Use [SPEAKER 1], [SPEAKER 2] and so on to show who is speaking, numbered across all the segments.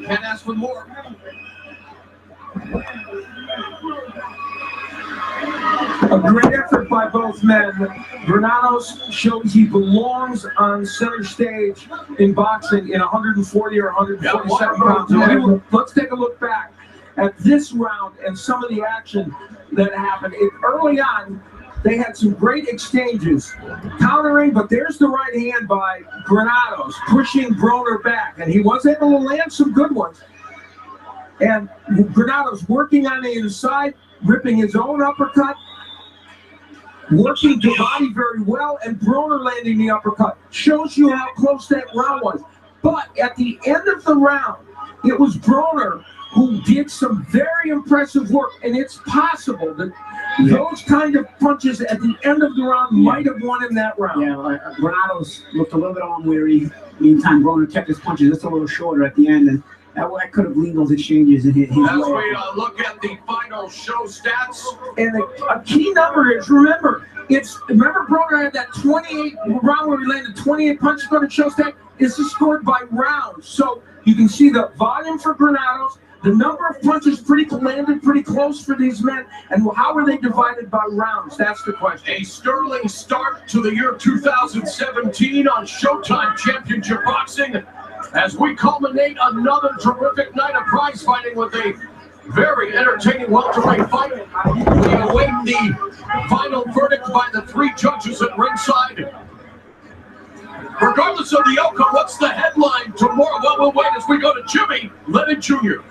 [SPEAKER 1] Can't ask for more.
[SPEAKER 2] A great effort by both men. Granados shows he belongs on center stage in boxing in 140 or 147 pounds. Let's take a look back at this round and some of the action that happened. Early on, they had some great exchanges, countering, but there's the right hand by Granados, pushing Broner back, and he was able to land some good ones. And Granados working on the inside, ripping his own uppercut, working the body very well, and Broner landing the uppercut. Shows you how close that round was. But at the end of the round, it was Broner who did some very impressive work, and it's possible that those kind of punches at the end of the round might have won in that round.
[SPEAKER 3] Yeah, Granados looked a little bit arm weary. Meantime, Broner kept his punches just a little shorter at the end, and that could have leaned those exchanges and hit his
[SPEAKER 1] As we look at the final show stats.
[SPEAKER 2] And a key number is, remember Broner had that 28 round where he landed 28 punches on the show stat. This is scored by rounds. So you can see the volume for Granados, the number of punches landed pretty close for these men, and how are they divided by rounds? That's the question.
[SPEAKER 1] A sterling start to the year 2017 on Showtime Championship Boxing, as we culminate another terrific night of prize fighting with a very entertaining welterweight fight. We await the final verdict by the three judges at ringside. Regardless of the outcome, what's the headline tomorrow? Well, we'll wait as we go to Jimmy Lennon Jr.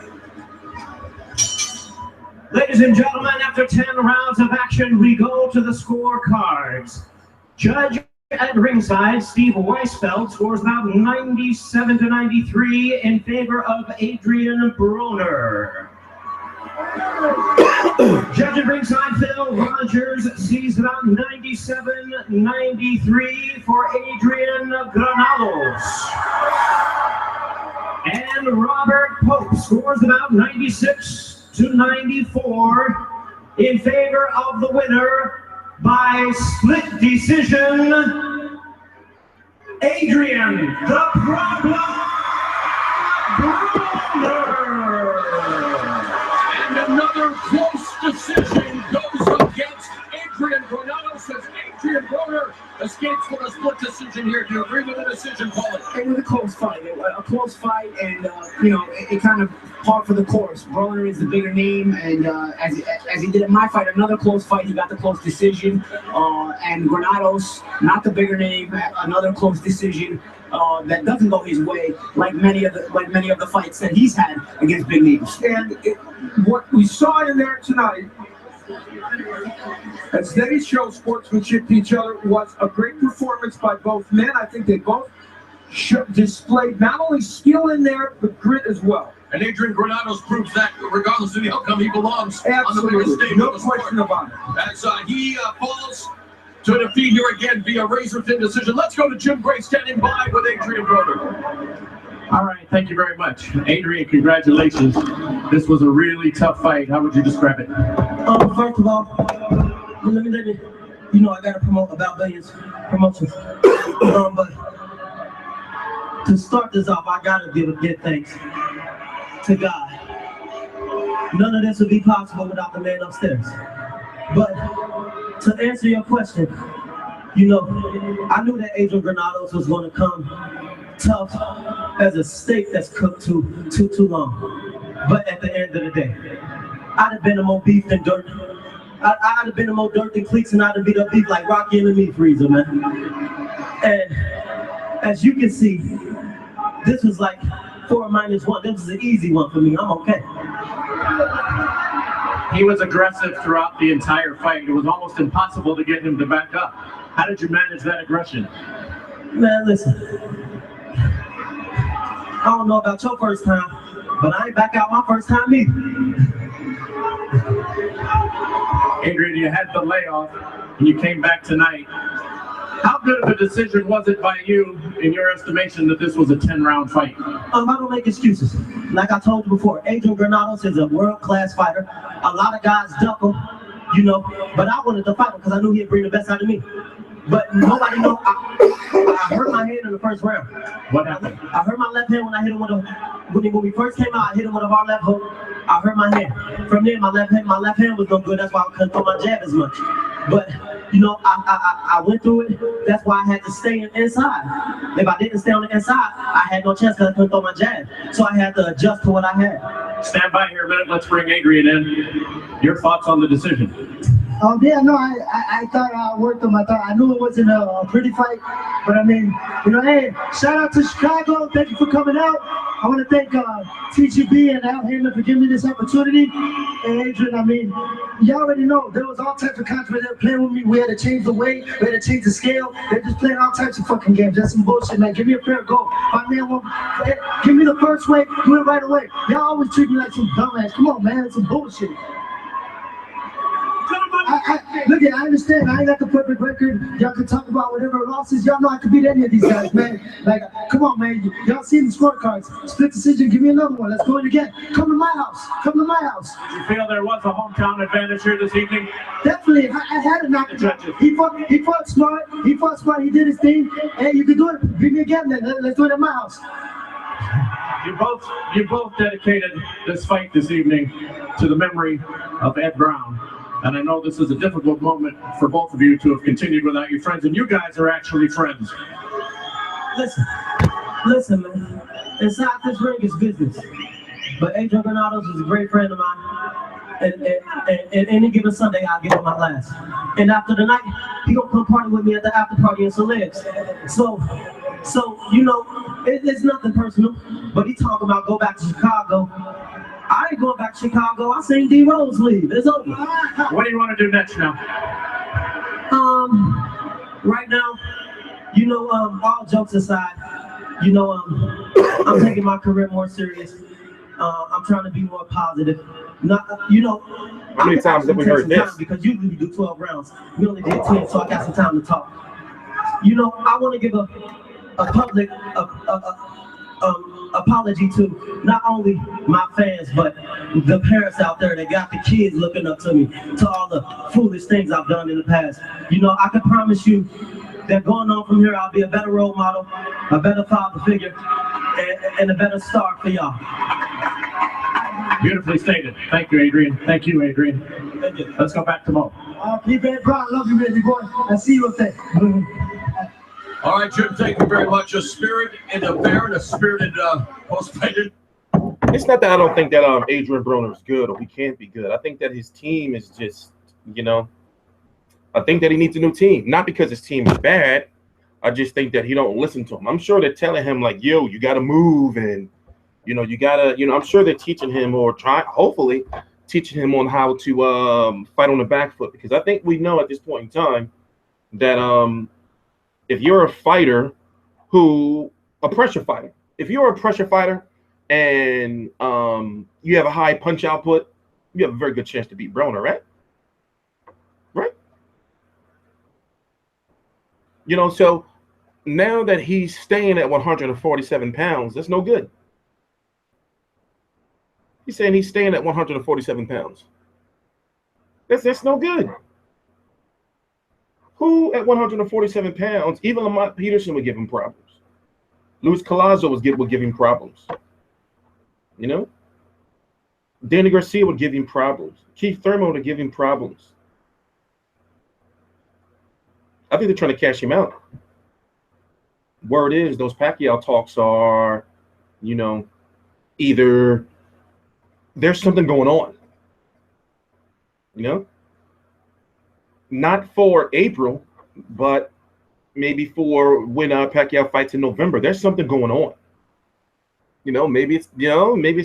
[SPEAKER 4] Ladies and gentlemen, after 10 rounds of action, we go to the scorecards. Judge at ringside, Steve Weisfeld scores about 97-93 in favor of Adrian Broner. Judge at ringside, Phil Rogers sees about 97-93 for Adrian Granados. And Robert Pope scores about 96-94 in favor of the winner by split decision, Adrian the Problem Broner.
[SPEAKER 1] And another close decision goes against Adrian Granados as Adrian Broner escapes with a split decision here. Do you agree with the decision, Paul?
[SPEAKER 3] It was a close fight, and it kind of par for the course. Broner is the bigger name, and as he did in my fight, another close fight, he got the close decision. And Granados, not the bigger name, another close decision that doesn't go his way, like many of the fights that he's had against big names.
[SPEAKER 2] And what we saw in there tonight, as they show sportsmanship to each other, was a great performance by both men. I think they both displayed not only skill in there, but grit as well.
[SPEAKER 1] And Adrian Granados proves that regardless of the outcome, he belongs on the biggest stage.
[SPEAKER 2] No question about it.
[SPEAKER 1] As he falls to defeat here again via razor-thin decision. Let's go to Jim Gray standing by with Adrian Broner.
[SPEAKER 5] All right, thank you very much. Adrian, congratulations. This was a really tough fight. How would you describe it?
[SPEAKER 6] First of all, let me, I gotta promote About Billions promotions. But to start this off, I gotta give thanks to God. None of this would be possible without the man upstairs. But to answer your question, I knew that Adrian Granados was going to come tough as a steak that's cooked too long. But at the end of the day, I'd have been more beef than dirt. I'd have been more dirt than cleats, and I'd have beat up beef like Rocky in the meat freezer, man. And as you can see, this was like 4 minus 1. This was an easy one for me. I'm okay.
[SPEAKER 5] He was aggressive throughout the entire fight. It was almost impossible to get him to back up. How did you manage that aggression?
[SPEAKER 6] Man, listen. I don't know about your first time, but I ain't back out my first time either.
[SPEAKER 5] Adrian, you had the layoff, and you came back tonight. How good of a decision was it by you, in your estimation, that this was a 10-round fight?
[SPEAKER 6] I don't make excuses. Like I told you before, Adrian Granados is a world-class fighter. A lot of guys duck him, but I wanted to fight him because I knew he'd bring the best out of me. But nobody knows. I hurt my hand in the first round.
[SPEAKER 5] What happened?
[SPEAKER 6] I hurt my left hand when I hit him with when we first came out. I hit him with a hard left hook. I hurt my hand. From there, my left hand was no good. That's why I couldn't throw my jab as much. But you know, I went through it. That's why I had to stay inside. If I didn't stay on the inside, I had no chance because I couldn't throw my jab. So I had to adjust to what I had.
[SPEAKER 5] Stand by here a minute. Let's bring Adrian in. Your thoughts on the decision?
[SPEAKER 7] Yeah, no, I thought I worked him. I knew it wasn't a pretty fight, but I mean, you know, hey, shout out to Chicago. Thank you for coming out. I want to thank TGB and Al Hammond for giving me this opportunity. And Adrian, I mean, you already know there was all types of controversy. They were playing with me. We had to change the weight. We had to change the scale. They're just playing all types of fucking games. That's some bullshit, man. Give me a fair go. Give me the first weight. Do it right away. Y'all always treat me like some dumbass. Come on, man. It's some bullshit. Look, I understand. I ain't got the perfect record. Y'all can talk about whatever losses. Y'all know I could beat any of these guys, man. Like, come on, man. Y'all seen the scorecards. Split decision. Give me another one. Let's go in again. Come to my house. Come to my house.
[SPEAKER 5] You feel there was a hometown advantage here this evening?
[SPEAKER 7] Definitely. I had a knock. He fought smart. He fought smart. He did his thing. Hey, you can do it. Beat me again, then. Let's do it at my house.
[SPEAKER 5] You both dedicated this fight this evening to the memory of Ed Brown. And I know this is a difficult moment for both of you to have continued without your friends, and you guys are actually friends.
[SPEAKER 6] Listen, man. Inside this ring is business. But Adrian Granados is a great friend of mine. And any given Sunday, I'll give him my last. And after the night, he gonna come party with me at the after party in Celebs. So you know, it's nothing personal. But he talking about go back to Chicago. I ain't going back to Chicago. I seen D Rose leave. It's over.
[SPEAKER 5] What do you want to do next now?
[SPEAKER 6] Right now, you know, all jokes aside, you know, I'm taking my career more serious. I'm trying to be more positive. Not, you know,
[SPEAKER 8] how many times have we heard this?
[SPEAKER 6] Because usually we do 12 rounds. We only did 10, so I got some time to talk. You know, I want to give a public apology to not only my fans, but the parents out there that got the kids looking up to me, to all the foolish things I've done in the past. You know, I can promise you that going on from here, I'll be a better role model, a better father figure, and a better star for y'all.
[SPEAKER 5] Beautifully stated. Thank you, Adrian. Thank you, Adrian.
[SPEAKER 6] Thank you.
[SPEAKER 5] Let's go back to Mo.
[SPEAKER 7] Keep it proud. Love you, baby boy. I see you up there.
[SPEAKER 1] All right, Jim, thank you very much. A spirit in the bear and a spirited post-fighter.
[SPEAKER 8] It's not that I don't think that Adrian Broner is good or he can't be good. I think that his team is just, you know, I think that he needs a new team. Not because his team is bad. I just think that he don't listen to him. I'm sure they're telling him like, yo, you got to move and, you know, you got to, you know, I'm sure they're teaching him or hopefully teaching him on how to fight on the back foot. Because I think we know at this point in time that if you're a fighter a pressure fighter, if you're a pressure fighter and you have a high punch output, you have a very good chance to beat Broner, right? Right? You know, so now that he's staying at 147 pounds, that's no good. He's saying he's staying at 147 pounds. That's no good. Who at 147 pounds, even Lamont Peterson would give him problems. Luis Collazo would give him problems. You know? Danny Garcia would give him problems. Keith Thurman would give him problems. I think they're trying to cash him out. Word is those Pacquiao talks are, you know, either there's something going on. You know? Not for April, but maybe for when Pacquiao fights in November. There's something going on. You know, maybe it's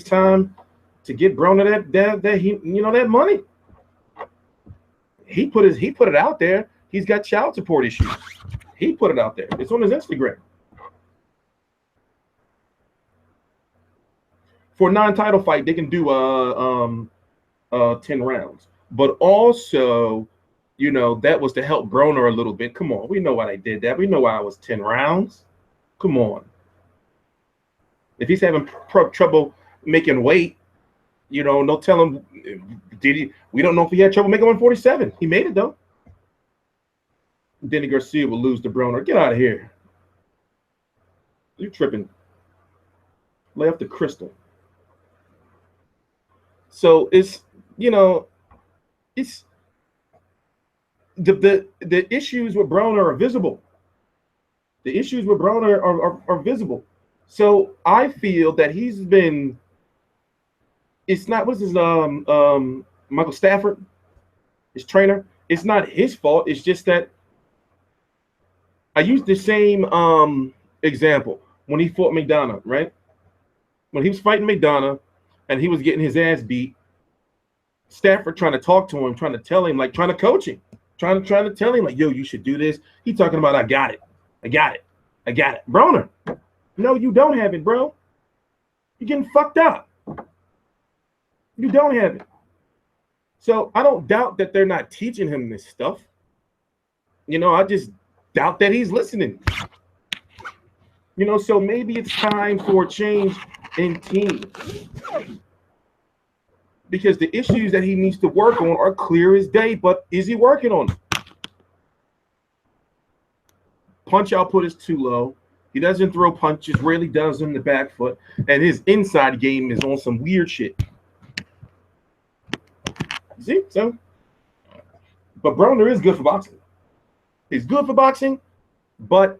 [SPEAKER 8] time to get Broner that money. He put it out there. He's got child support issues. He put it out there. It's on his Instagram. For a non-title fight, they can do 10 rounds. But also, you know, that was to help Broner a little bit. Come on, we know why they did that. We know why it was 10 rounds. Come on. If he's having trouble making weight, you know, no tell him, did he? We don't know if he had trouble making 147. He made it, though. Danny Garcia will lose to Broner. Get out of here. You tripping. Lay off the crystal. So it's, it's the issues with Broner are visible. The issues with Broner are visible. So I feel that he's been, it's not, what's his Michael Stafford, his trainer. It's not his fault. It's just that I used the same example when he fought McDonough, right? When he was fighting McDonough and he was getting his ass beat, Stafford trying to talk to him, trying to tell him, like trying to coach him, trying to tell him, like, yo, you should do this. He talking about, I got it. Broner, no, you don't have it, bro. You're getting fucked up. You don't have it. So I don't doubt that they're not teaching him this stuff. I just doubt that he's listening. So maybe it's time for a change in team. Because the issues that he needs to work on are clear as day, but is he working on them? Punch output is too low. He doesn't throw punches, rarely does them in the back foot, and his inside game is on some weird shit. See? So, but Broner is good for boxing. He's good for boxing, but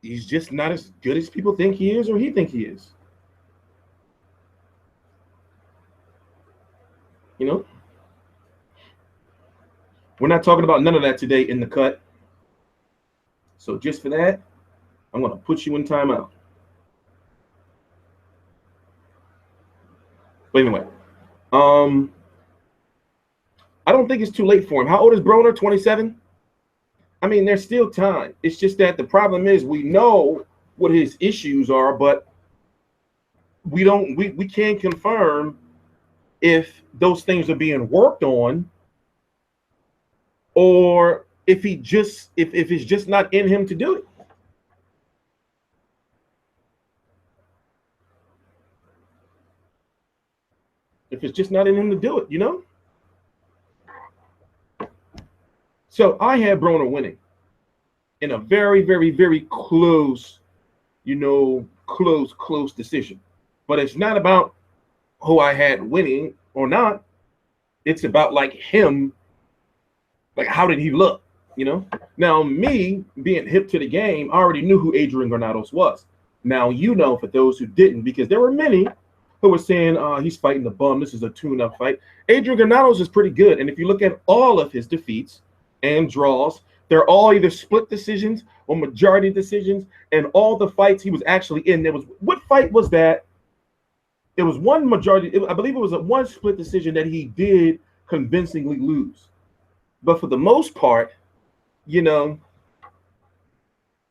[SPEAKER 8] he's just not as good as people think he is or he think he is. We're not talking about none of that today in the cut. So just for that, I'm going to put you in timeout. But anyway, I don't think it's too late for him. How old is Broner? 27? I mean, there's still time. It's just that the problem is we know what his issues are, but we can't confirm if those things are being worked on or if it's just not in him to do it. If it's just not in him to do it, So I had Broner winning in a very, very, very close, close decision. But it's not about who I had winning or not. It's about like him, like how did he look, Now me being hip to the game, I already knew who Adrian Granados was. Now for those who didn't, because there were many who were saying, he's fighting the bum, this is a tune-up fight. Adrian Granados is pretty good, and if you look at all of his defeats and draws, they're all either split decisions or majority decisions, and all the fights he was actually in, what fight was that? It was one majority, I believe it was one split decision that he did convincingly lose. But for the most part,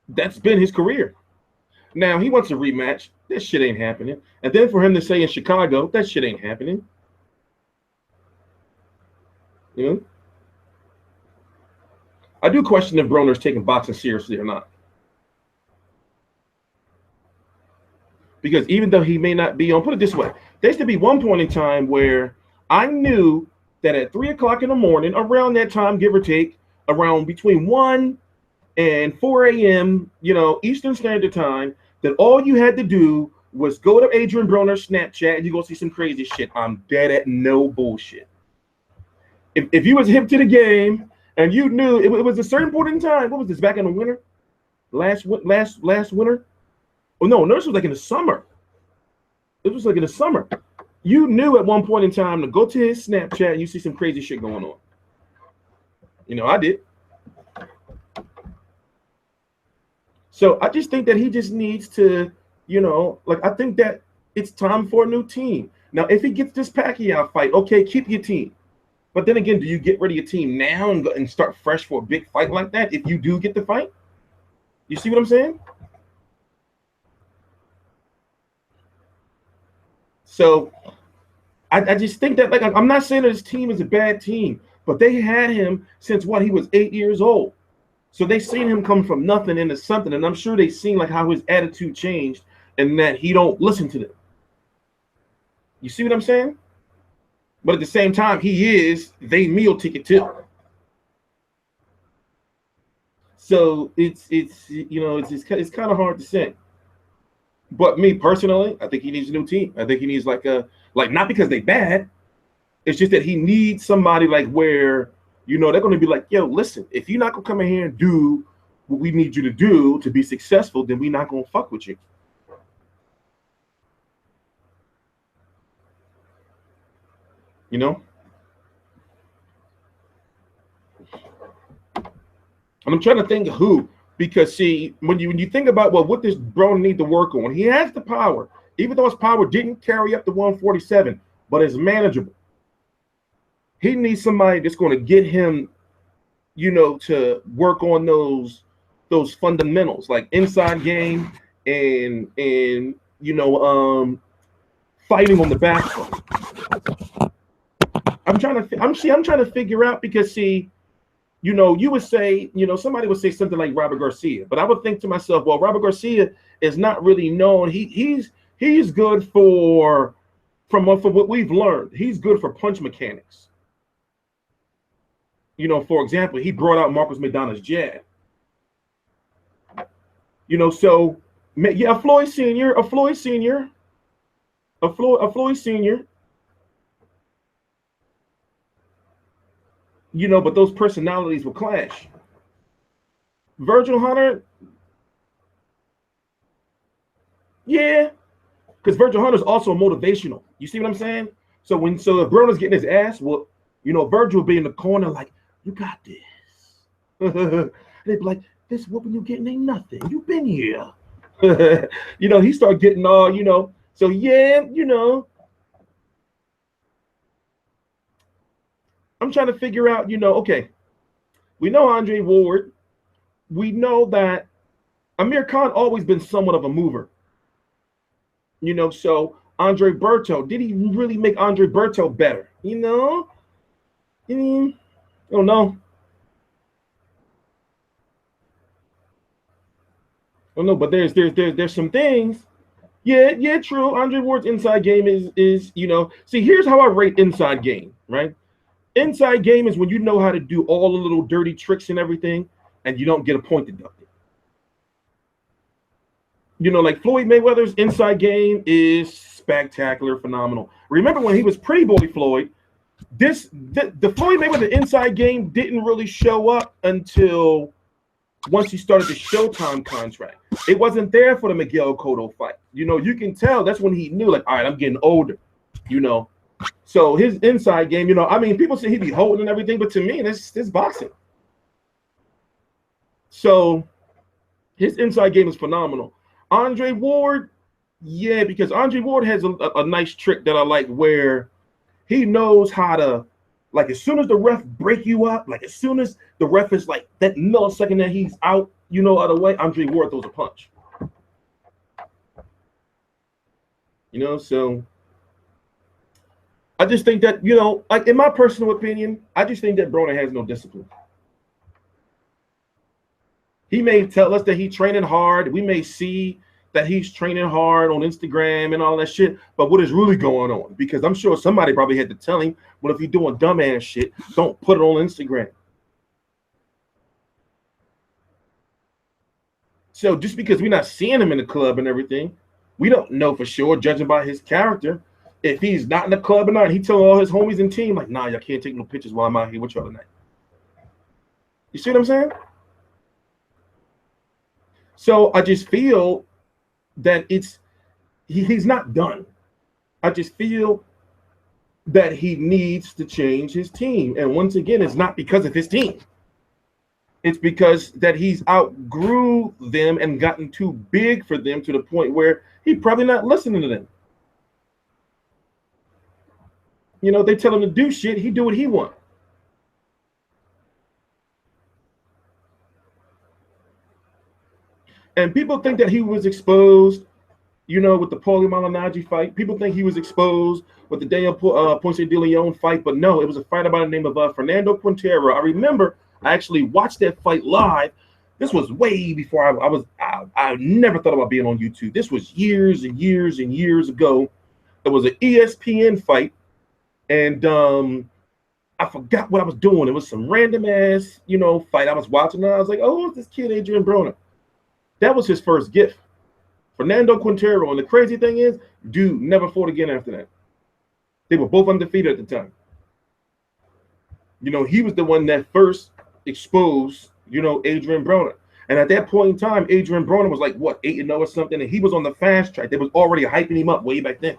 [SPEAKER 8] that's been his career. Now, he wants a rematch. That shit ain't happening. And then for him to say in Chicago, that shit ain't happening. I do question if Broner's taking boxing seriously or not. Because even though he may not be on, put it this way, there used to be one point in time where I knew that at 3 o'clock in the morning, around that time, give or take, around between 1 and 4 a.m., Eastern Standard Time, that all you had to do was go to Adrian Broner's Snapchat and you're going to see some crazy shit. I'm dead at no bullshit. If you was hip to the game and you knew it was a certain point in time, what was this, back in the winter? Last winter? Oh, no, this was like in the summer. It was like in the summer. You knew at one point in time to go to his Snapchat and you see some crazy shit going on. I did. So I just think that he just needs to, I think that it's time for a new team. Now, if he gets this Pacquiao fight, okay, keep your team. But then again, do you get rid of your team now and start fresh for a big fight like that if you do get the fight? You see what I'm saying? So I just think that, I'm not saying that his team is a bad team, but they had him since he was 8 years old. So they seen him come from nothing into something, and I'm sure they seen how his attitude changed and that he don't listen to them. You see what I'm saying? But at the same time, he is their meal ticket too. So it's it's kind of hard to say. But me personally, I think he needs a new team. I think he needs like not because they bad. It's just that he needs somebody like where they're going to be like, yo, listen, if you're not going to come in here and do what we need you to do to be successful, then we're not going to fuck with you. You know? I'm trying to think of who, because see, when you think about what this Broner need to work on, he has the power, even though his power didn't carry up to 147, but it's manageable. He needs somebody that's going to get him, to work on those fundamentals, like inside game and fighting on the back foot. I'm trying to figure out, because see, you would say, somebody would say something like Robert Garcia, but I would think to myself, well, Robert Garcia is not really known. He's good from what we've learned. He's good for punch mechanics. For example, he brought out Marcos Maidana's jab. So yeah, a Floyd Senior. But those personalities will clash. Virgil Hunter, yeah, because Virgil Hunter's also motivational. You see what I'm saying? So if Broner's getting his ass, well, Virgil will be in the corner like, you got this. They'd be like, this whooping you getting ain't nothing. You've been here. He started getting all, so yeah, I'm trying to figure out, okay, we know Andre Ward. We know that Amir Khan always been somewhat of a mover. So Andre Berto, did he really make Andre Berto better? I don't know. But there's some things. Yeah, true. Andre Ward's inside game is see, here's how I rate inside game, right? Inside game is when you know how to do all the little dirty tricks and everything, and you don't get a point deducted. Like Floyd Mayweather's inside game is spectacular, phenomenal. Remember when he was Pretty Boy Floyd? The Floyd Mayweather inside game didn't really show up until once he started the Showtime contract. It wasn't there for the Miguel Cotto fight. You can tell that's when he knew, like, all right, I'm getting older. So his inside game, people say he'd be holding and everything, but to me, this boxing. So his inside game is phenomenal. Andre Ward, yeah, because Andre Ward has a nice trick that I like, where he knows how to, like, as soon as the ref break you up, like as soon as the ref is like that millisecond that he's out, out of the way, Andre Ward throws a punch. So I just think that, like, in my personal opinion, I just think that Broner has no discipline. He may tell us that he's training hard. We may see that he's training hard on Instagram and all that shit, but what is really going on? Because I'm sure somebody probably had to tell him, well, if you're doing dumbass shit, don't put it on Instagram. So just because we're not seeing him in the club and everything, we don't know for sure, judging by his character, if he's not in the club or not. He tell all his homies and team, like, nah, y'all can't take no pictures while I'm out here with y'all tonight. You see what I'm saying? So I just feel that he's not done. I just feel that he needs to change his team. And once again, it's not because of his team. It's because that he's outgrew them and gotten too big for them to the point where he's probably not listening to them. They tell him to do shit, he do what he wants. And people think that he was exposed, with the Paulie Malignaggi fight. People think he was exposed with the Daniel Ponce de Leon fight, but no, it was a fighter by the name of Fernando Quintero. I remember I actually watched that fight live. This was way before I never thought about being on YouTube. This was years and years and years ago. It was an ESPN fight, and I forgot what I was doing. It was some random ass, fight I was watching. And I was like, oh, who's this kid, Adrian Broner? That was his first gift. Fernando Quintero. And the crazy thing is, dude never fought again after that. They were both undefeated at the time. He was the one that first exposed, Adrian Broner. And at that point in time, Adrian Broner was like, what, 8-0 or something? And he was on the fast track. They was already hyping him up way back then,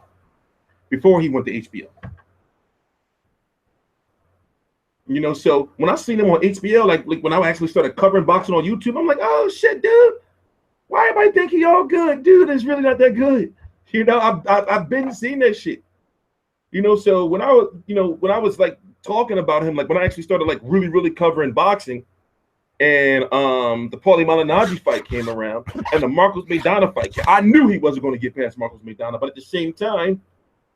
[SPEAKER 8] before he went to HBO. So when I seen him on HBO, like when I actually started covering boxing on YouTube, I'm like, oh shit, dude. Why everybody think he all good? Dude, it's really not that good. I've been seeing that shit. So when I was like talking about him, like when I actually started like really, really covering boxing, and the Paulie Malignaggi fight came around, and the Marcos Maidana fight, I knew he wasn't going to get past Marcos Maidana, but at the same time,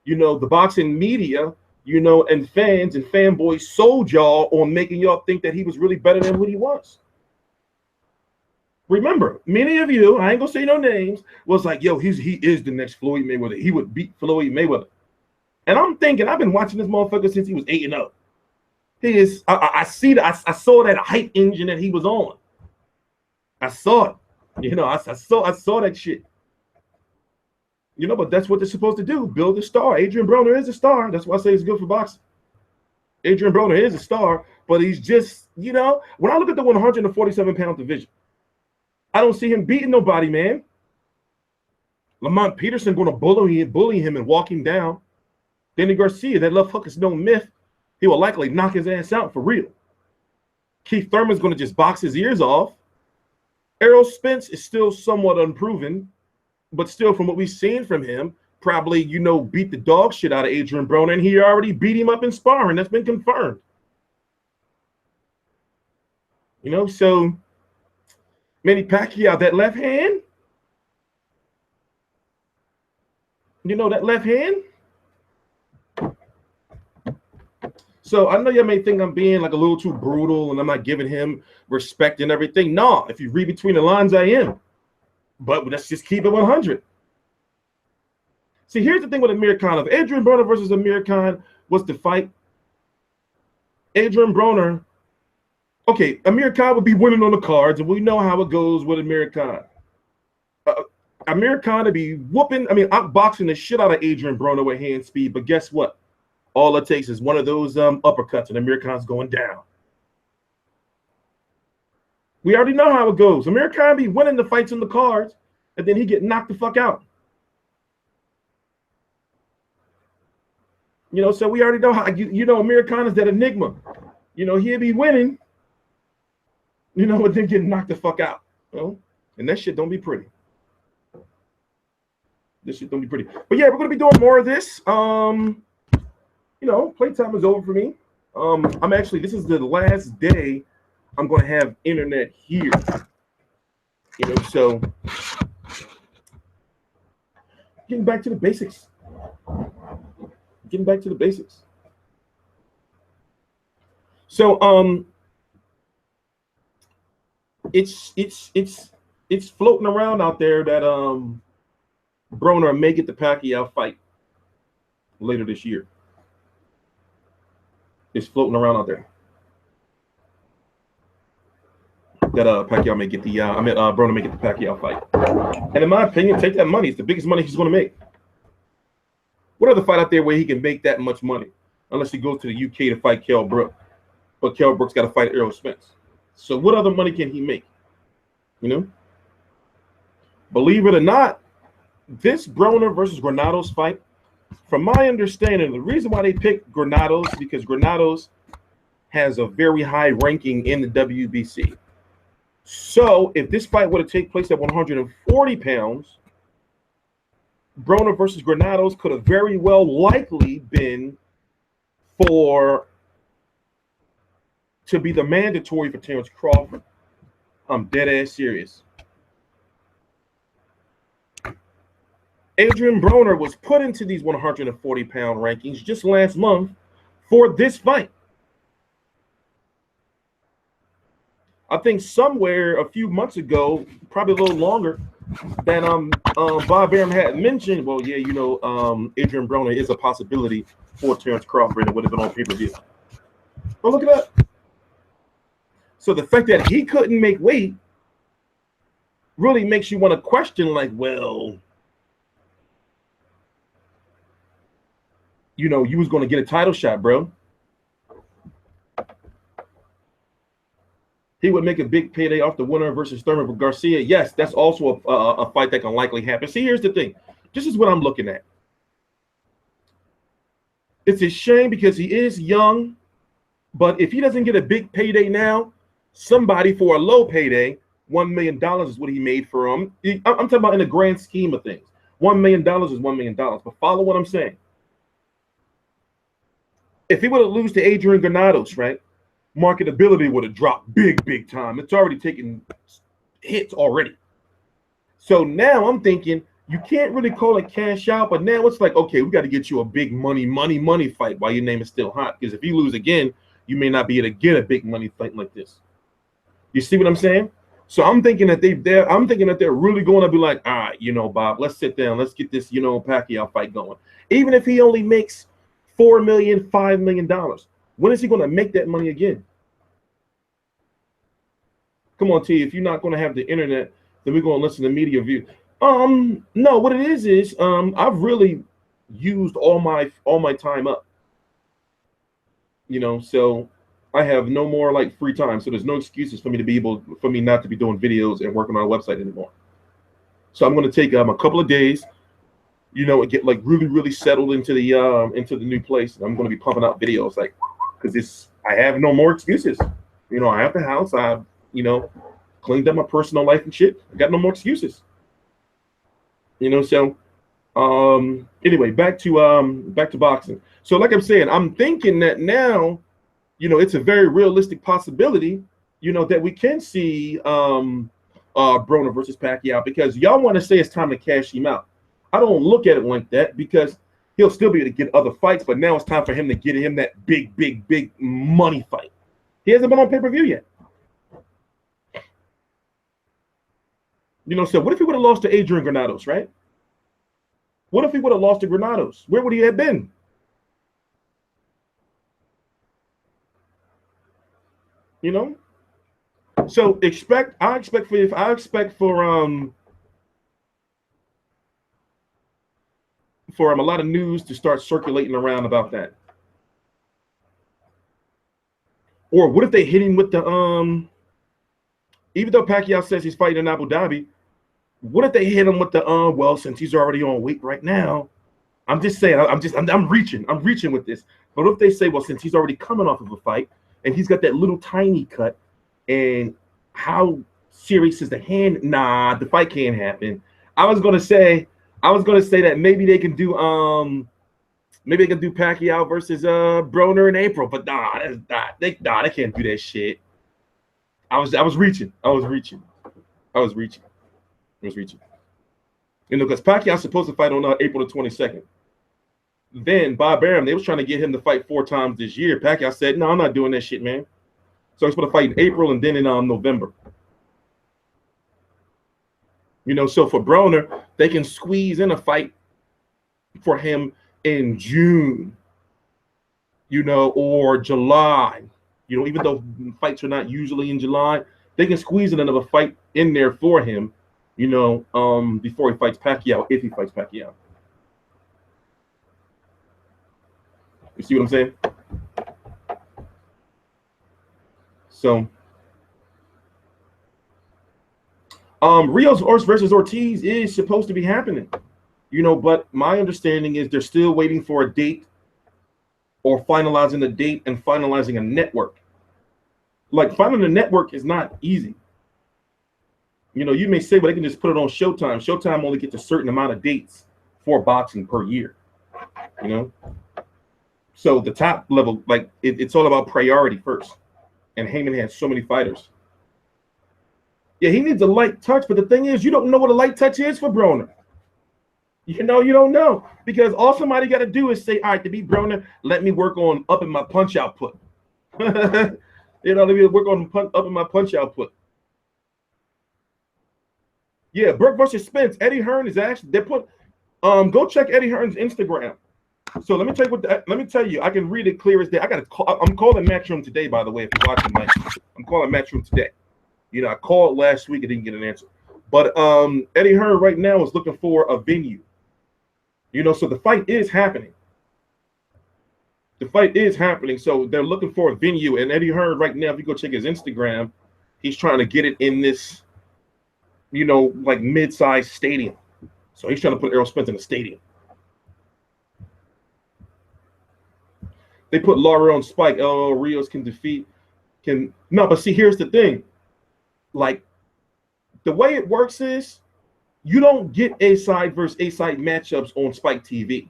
[SPEAKER 8] the boxing media, and fans and fanboys sold y'all on making y'all think that he was really better than what he was. Remember, many of you, I ain't gonna say no names, was like, yo, he is the next Floyd Mayweather. He would beat Floyd Mayweather. And I'm thinking, I've been watching this motherfucker since he was 8-0. He is, I saw that hype engine that he was on. I saw it. I saw that shit. But that's what they're supposed to do. Build a star. Adrian Broner is a star. That's why I say it's good for boxing. Adrian Broner is a star, but he's just, when I look at the 147-pound division, I don't see him beating nobody, man. Lamont Peterson going to bully him and walk him down. Danny Garcia, that left hook is no myth. He will likely knock his ass out for real. Keith Thurman's going to just box his ears off. Errol Spence is still somewhat unproven, but still from what we've seen from him, probably, beat the dog shit out of Adrian Broner, and he already beat him up in sparring. That's been confirmed. So Manny Pacquiao, that left hand, that left hand. So I know y'all may think I'm being like a little too brutal and I'm not giving him respect and everything. No, if you read between the lines, I am. But let's just keep it 100. See, here's the thing with Amir Khan. If Adrian Broner versus Amir Khan was the fight, Adrian Broner, okay, Amir Khan would be winning on the cards, and we know how it goes with Amir Khan. Amir Khan would be outboxing the shit out of Adrian Broner with hand speed, but guess what? All it takes is one of those uppercuts, and Amir Khan's going down. We already know how it goes. Amir Khan be winning the fights on the cards, and then he get knocked the fuck out. So we already know how, Amir Khan is that enigma. He'll be winning, and then get knocked the fuck out. And that shit don't be pretty. This shit don't be pretty. But yeah, we're going to be doing more of this. Playtime is over for me. This is the last day I'm going to have internet here. So getting back to the basics. So it's floating around out there that Broner may get the Pacquiao fight later this year. It's floating around out there that Pacquiao may get the Broner may get the Pacquiao fight. And in my opinion, take that money. It's the biggest money he's going to make. What other fight out there where he can make that much money? Unless he goes to the UK to fight Kell Brook. But Kell Brook's got to fight Errol Spence. So what other money can he make? Believe it or not, this Broner versus Granados fight, from my understanding, the reason why they picked Granados is because Granados has a very high ranking in the WBC. So if this fight were to take place at 140 pounds, Broner versus Granados could have very well likely been to be the mandatory for Terrence Crawford. I'm dead ass serious. Adrian Broner was put into these 140-pound rankings just last month for this fight. I think somewhere a few months ago, probably a little longer, that Bob Arum had mentioned, well, yeah, Adrian Broner is a possibility for Terrence Crawford, and it would have been on pay-per-view. Go look it up. So the fact that he couldn't make weight really makes you want to question, like, well, you know, you was going to get a title shot, bro. He would make a big payday off the winner versus Thurman with Garcia. Yes, that's also a fight that can likely happen. See, here's the thing. This is what I'm looking at. It's a shame because he is young, but if he doesn't get a big payday now, somebody for a low payday, $1 million is what he made for him. I'm talking about in the grand scheme of things. $1 million is $1 million. But follow what I'm saying. If he were to lose to Adrian Granados, right, marketability would have dropped big time. It's already taken hits already. So now I'm thinking you can't really call it cash out, but now it's like, okay, we got to get you a big money fight while your name is still hot. Because if you lose again, you may not be able to get a big money fight like this. You see what I'm saying? So I'm thinking that they're really going to be like, all right, you know, Bob, let's sit down, let's get this, you know, Pacquiao fight going. Even if he only makes $4 million, $5 million, when is he going to make that money again? Come on, T. If you're not going to have the internet, then we're going to listen to media view. No, what it is I've really used all my time up. You know, so I have no more like free time. So there's no excuses for me not to be doing videos and working on a website anymore. So I'm going to take a couple of days, you know, and get like really settled into the new place. And I'm going to be pumping out videos, like, because I have no more excuses. You know, I have the house. I, you know, cleaned up my personal life and shit. I got no more excuses. You know, so anyway, back to boxing. So like I'm saying, I'm thinking that now, you know, it's a very realistic possibility, you know, that we can see Broner versus Pacquiao, because y'all want to say it's time to cash him out. I don't look at it like that, because he'll still be able to get other fights, but now it's time for him to get him that big money fight. He hasn't been on pay-per-view yet. You know, so what if he would have lost to Adrian Granados, right? What if he would have lost to Granados? Where would he have been? You know? So I expect for a lot of news to start circulating around about that. Or what if they hit him with the even though Pacquiao says he's fighting in Abu Dhabi, what if they hit him with the well, since he's already on weight right now? I'm just saying, I'm reaching with this. But what if they say, well, since he's already coming off of a fight and he's got that little tiny cut, and how serious is the hand? Nah, the fight can't happen. I was gonna say that maybe they can do Pacquiao versus Broner in April, but they can't do that shit. I was reaching. You know, because Pacquiao's supposed to fight on April the 22nd. Then Bob Arum, they was trying to get him to fight 4 times this year. Pacquiao said, no, I'm not doing that shit, man. So he's supposed to fight in April and then in November. You know, so for Broner, they can squeeze in a fight for him in June, you know, or July. You know, even though fights are not usually in July, they can squeeze in another fight in there for him, you know, before he fights Pacquiao, if he fights Pacquiao. You see what I'm saying? So, Rios versus Ortiz is supposed to be happening, you know, but my understanding is they're still waiting for a date, or finalizing the date and finalizing a network. Like, finding a network is not easy. You know, you may say, well, they can just put it on Showtime. Showtime only gets a certain amount of dates for boxing per year, you know? So the top level, like, it's all about priority first. And Heyman has so many fighters. Yeah, he needs a light touch, but the thing is, you don't know what a light touch is for Broner. You know, you don't know. Because all somebody got to do is say, all right, to beat Broner, let me work on upping my punch output. You know, let me work on upping my punch output. Yeah, Burke versus Spence. Eddie Hearn is actually, they put, go check Eddie Hearn's Instagram. So let me tell you let me tell you. I can read it clear as day. I'm calling Matchroom today, by the way. If you're watching, Mike, I'm calling Matchroom today. You know, I called last week and didn't get an answer. But Eddie Hearn right now is looking for a venue. You know, so the fight is happening. The fight is happening. So they're looking for a venue. And Eddie Hearn right now, if you go check his Instagram, he's trying to get it in this, you know, like mid-sized stadium. So he's trying to put Errol Spence in a stadium. They put Laura on Spike. Oh, Rios can no, but see, here's the thing. Like, the way it works is you don't get A-side versus A-side matchups on Spike TV.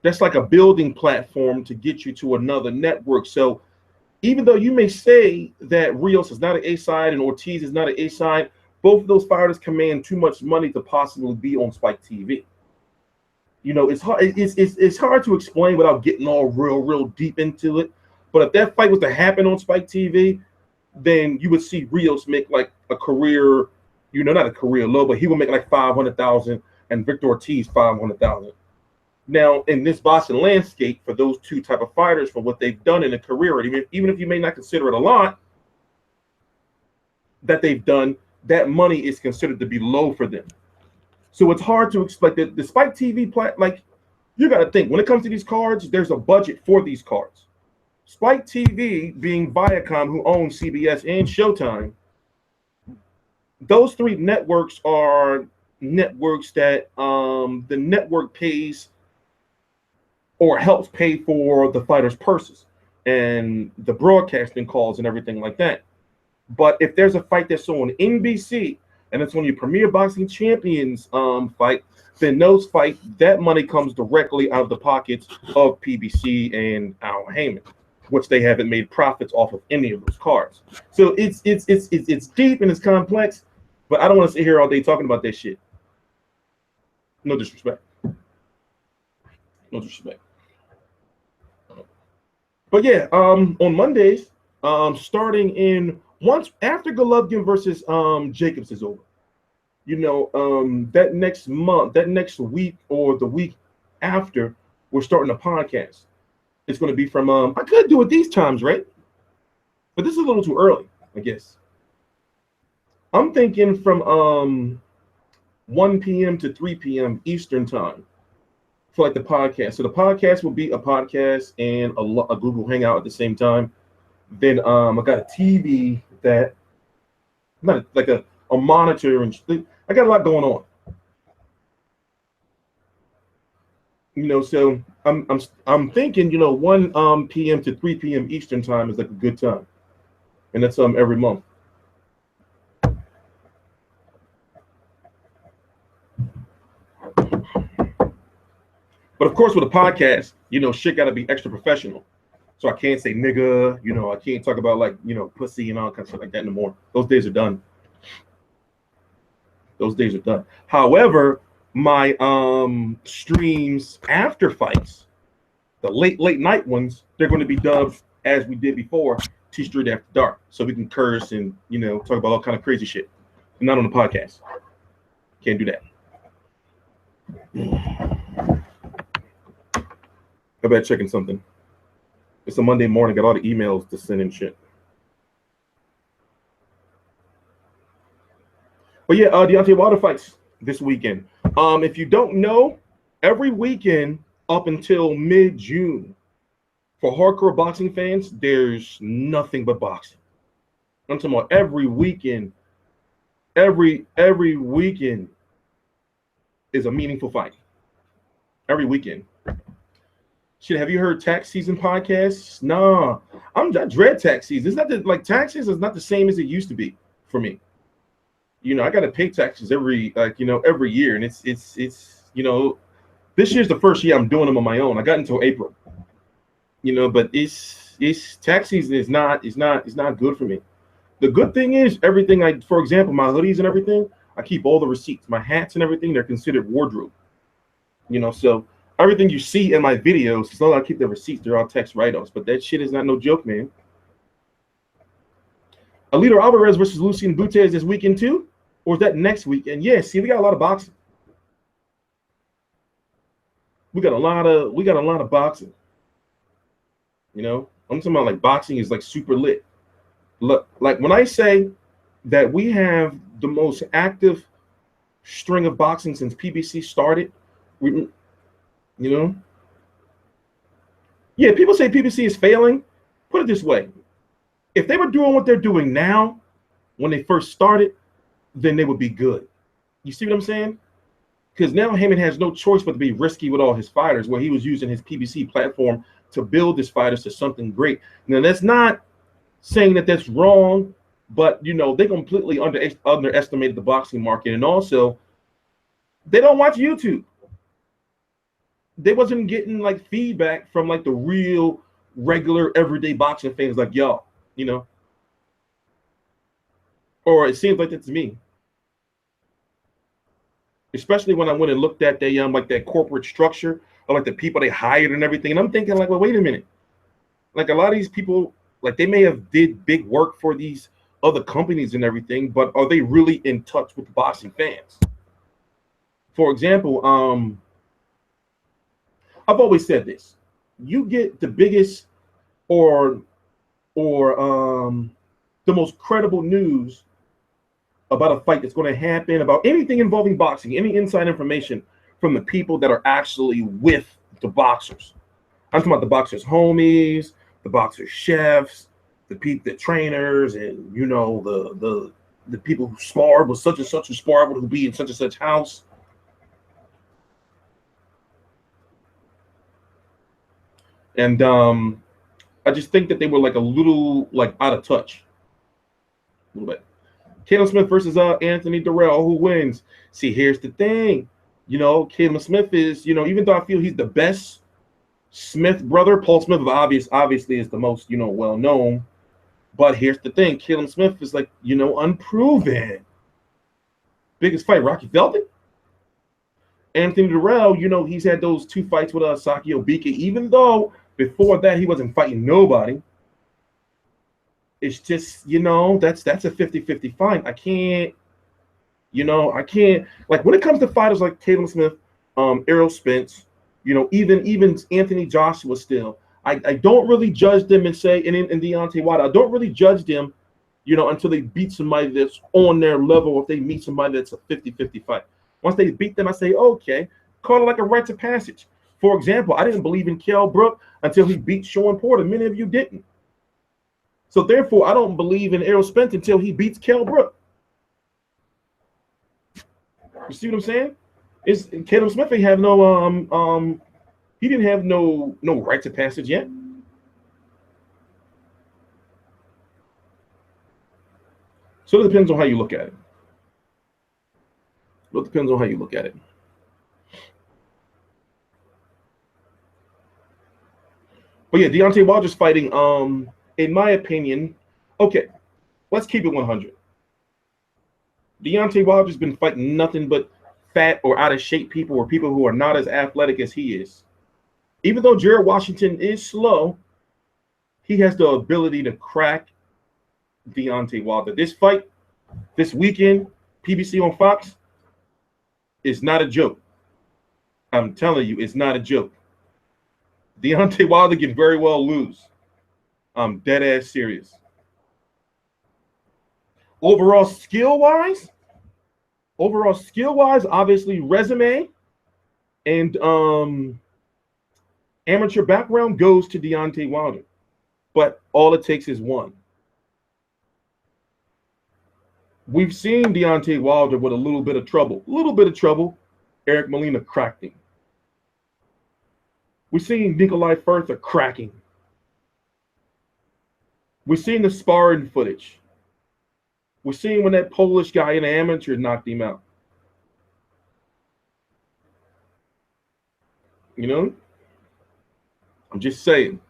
[SPEAKER 8] That's like a building platform to get you to another network. So even though you may say that Rios is not an A-side and Ortiz is not an A-side, both of those fighters command too much money to possibly be on Spike TV. You know, it's hard. It's hard to explain without getting all real deep into it. But if that fight was to happen on Spike TV, then you would see Rios make like a career, you know, not a career low, but he would make like $500,000 and Victor Ortiz $500,000. Now, in this boxing landscape, for those two type of fighters, for what they've done in a career, even if you may not consider it a lot that they've done, that money is considered to be low for them. So it's hard to explain that the Spike TV like you got to think when it comes to these cards, there's a budget for these cards. Spike TV being Viacom, who owns CBS and Showtime, those three networks are networks that the network pays or helps pay for the fighters' purses and the broadcasting calls and everything like that. But if there's a fight that's on NBC and it's on your Premier Boxing Champions fight, then that money comes directly out of the pockets of PBC and Al Heyman, which they haven't made profits off of any of those cards. So it's deep and it's complex, but I don't want to sit here all day talking about that shit. No disrespect. No disrespect. But yeah, on Mondays, starting in once after Golovkin versus Jacobs is over, you know, that next month, that next week or the week after, we're starting a podcast. It's going to be from I could do it these times, right? But this is a little too early, I guess. I'm thinking from 1 p.m. to 3 p.m. Eastern time for like the podcast. So the podcast will be a podcast and a Google Hangout at the same time. Then I got a TV that not like a monitor and I got a lot going on. You know, so I'm thinking, you know, 1 p.m. to 3 p.m. Eastern time is like a good time, and that's every month. But of course, with a podcast, you know, shit got to be extra professional. So I can't say nigga, you know, I can't talk about like, you know, pussy and all kinds of stuff like that anymore. Those days are done. Those days are done. However, my streams after fights, the late night ones, they're going to be dubbed as we did before, TstreeT After Dark. So we can curse and, you know, talk about all kind of crazy shit. Not on the podcast. Can't do that. I better checking something. It's a Monday morning. Got all the emails to send and shit. But yeah, Deontay Wilder fights this weekend. If you don't know, every weekend up until mid-June, for hardcore boxing fans, there's nothing but boxing. I'm talking about every weekend. Every weekend is a meaningful fight. Every weekend. Shit, have you heard tax season podcasts? Nah, I dread tax season. It's not like taxes is not the same as it used to be for me. You know, I got to pay taxes every year, and it's you know, this year's the first year I'm doing them on my own. I got until April. You know, but it's tax season is not good for me. The good thing is everything for example, my hoodies and everything, I keep all the receipts. My hats and everything, they're considered wardrobe. You know, so everything you see in my videos, as long as I keep the receipts, they're all tax write-offs. But that shit is not no joke, man. Alito Alvarez versus Lucien Butez this weekend too? Or is that next weekend? Yeah, see, we got a lot of boxing. We got a lot of boxing. You know, I'm talking about like boxing is like super lit. Look, like when I say that we have the most active string of boxing since PBC started, you know, yeah, people say PBC is failing. Put it this way: if they were doing what they're doing now, when they first started, then they would be good. You see what I'm saying? Because now Heyman has no choice but to be risky with all his fighters, where he was using his PBC platform to build his fighters to something great. Now, that's not saying that that's wrong, but, you know, they completely underestimated the boxing market. And also, they don't watch YouTube. They wasn't getting, like, feedback from, like, the real, regular, everyday boxing fans like y'all, you know? Or it seems like that to me. Especially when I went and looked at the like that corporate structure of like the people they hired and everything. And I'm thinking like, well, wait a minute. Like a lot of these people, like they may have did big work for these other companies and everything, but are they really in touch with the boxing fans? For example, I've always said this. You get the biggest or the most credible news about a fight that's going to happen, about anything involving boxing, any inside information from the people that are actually with the boxers. I'm talking about the boxers' homies, the boxers' chefs, the trainers, and you know the people who sparred with such and such who sparred with who be in such and such house. And I just think that they were like a little like out of touch, a little bit. Caleb Smith versus Anthony Durrell. Who wins? See, here's the thing. You know, Caleb Smith is, you know, even though I feel he's the best Smith brother, Paul Smith obviously is the most, you know, well known. But here's the thing. Caleb Smith is like, you know, unproven. Biggest fight, Rocky Feldman. Anthony Durrell, you know, he's had those 2 fights with Saki Obike, even though before that he wasn't fighting nobody. It's just, you know, that's a 50-50 fight. I can't, like when it comes to fighters like Caleb Smith, Errol Spence, you know, even Anthony Joshua still, I don't really judge them and say, and Deontay Wilder, I don't really judge them, you know, until they beat somebody that's on their level, or if they meet somebody that's a 50-50 fight. Once they beat them, I say, okay, call it like a rite of passage. For example, I didn't believe in Kell Brook until he beat Sean Porter. Many of you didn't. So therefore, I don't believe in Errol Spence until he beats Kell Brook. You see what I'm saying? Is Caleb Smith ain't have no he didn't have no rites of passage yet. So it depends on how you look at it. It depends on how you look at it. But yeah, Deontay Wilder's fighting, in my opinion, okay, let's keep it 100. Deontay Wilder's been fighting nothing but fat or out of shape people, or people who are not as athletic as he is. Even though Jared Washington is slow, he has the ability to crack Deontay Wilder. This fight, this weekend, PBC on Fox, is not a joke. I'm telling you, it's not a joke. Deontay Wilder can very well lose. I'm dead ass serious. Overall skill-wise, obviously resume and amateur background goes to Deontay Wilder. But all it takes is one. We've seen Deontay Wilder with a little bit of trouble. Eric Molina cracked him. We've seen Nikolai Further cracking. We've seen the sparring footage. We're seeing when that Polish guy in the amateur knocked him out. You know? I'm just saying.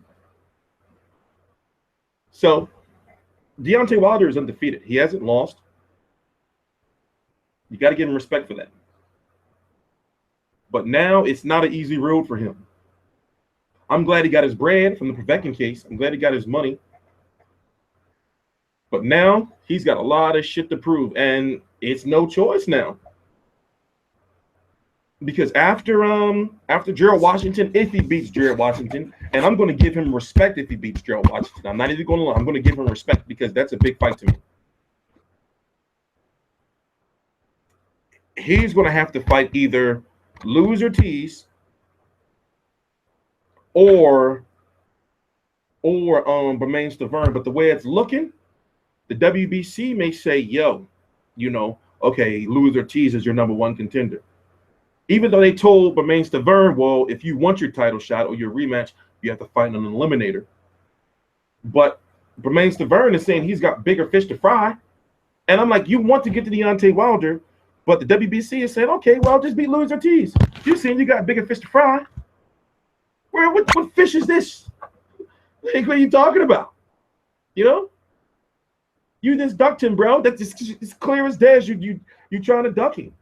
[SPEAKER 8] So, Deontay Wilder is undefeated. He hasn't lost. You got to give him respect for that. But now it's not an easy road for him. I'm glad he got his bread from the Povetkin case. I'm glad he got his money. But now he's got a lot of shit to prove, and it's no choice now. because after Gerald Washington, if he beats Gerald Washington, and I'm going to give him respect if he beats Gerald Washington. I'm not even going to lie. I'm going to give him respect because that's a big fight to me. He's going to have to fight either Luz Ortiz or Bermain Stavern. But the way it's looking, the WBC may say, yo, you know, okay, Luz Ortiz is your #1 contender. Even though they told Bermain Stavern, well, if you want your title shot or your rematch, you have to fight an eliminator. But Bermain Stavern is saying he's got bigger fish to fry. And I'm like, you want to get to Deontay Wilder, but the WBC is saying, okay, well, just beat Luz Ortiz. You're saying you got bigger fish to fry. What fish is this? Like, what are you talking about? You know? You just ducked him, bro. That's it's clear as day as you trying to duck him.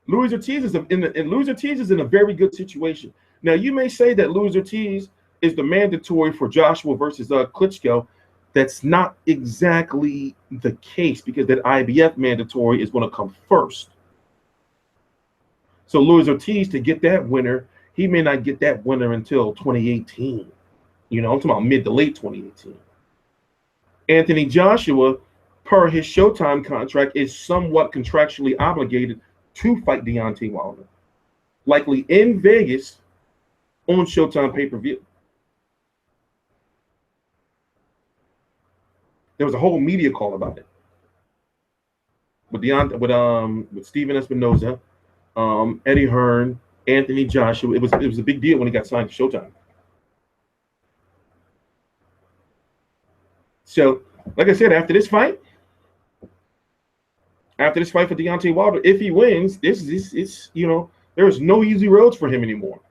[SPEAKER 8] Luz Ortiz is in a very good situation. Now, you may say that Luz Ortiz is the mandatory for Joshua versus Klitschko. That's not exactly the case because that IBF mandatory is going to come first. So Luz Ortiz, to get that winner, he may not get that winner until 2018. You know, I'm talking about mid to late 2018. Anthony Joshua, per his Showtime contract, is somewhat contractually obligated to fight Deontay Wilder, likely in Vegas on Showtime pay-per-view. There was a whole media call about it with Steven Espinoza, Eddie Hearn, Anthony Joshua. It was a big deal when he got signed to Showtime. So, like I said, after this fight for Deontay Wilder, if he wins, it's you know, there's no easy roads for him anymore.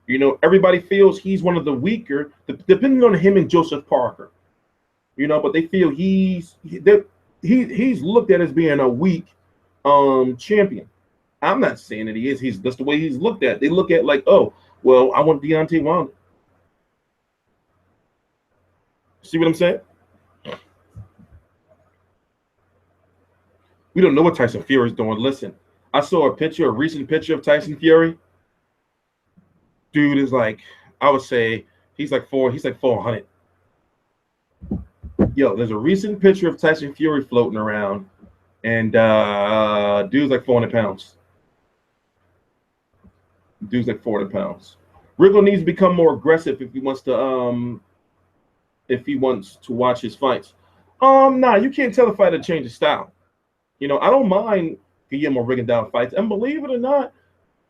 [SPEAKER 8] You know, everybody feels he's one of the weaker, depending on him and Joseph Parker. You know, but they feel he's looked at as being a weak champion. I'm not saying that he is. That's the way he's looked at. They look at like, oh, well, I want Deontay Wilder. See what I'm saying? We don't know what Tyson Fury is doing. Listen, I saw a recent picture of Tyson Fury. Dude is like, I would say he's like 400. Yo, there's a recent picture of Tyson Fury floating around, and dude's like 400 pounds. Dude's like 400 pounds. Rigo needs to become more aggressive if he wants to watch his fights. Nah, you can't tell a fighter to change his style. You know, I don't mind Guillermo Rigondeaux fights, and believe it or not,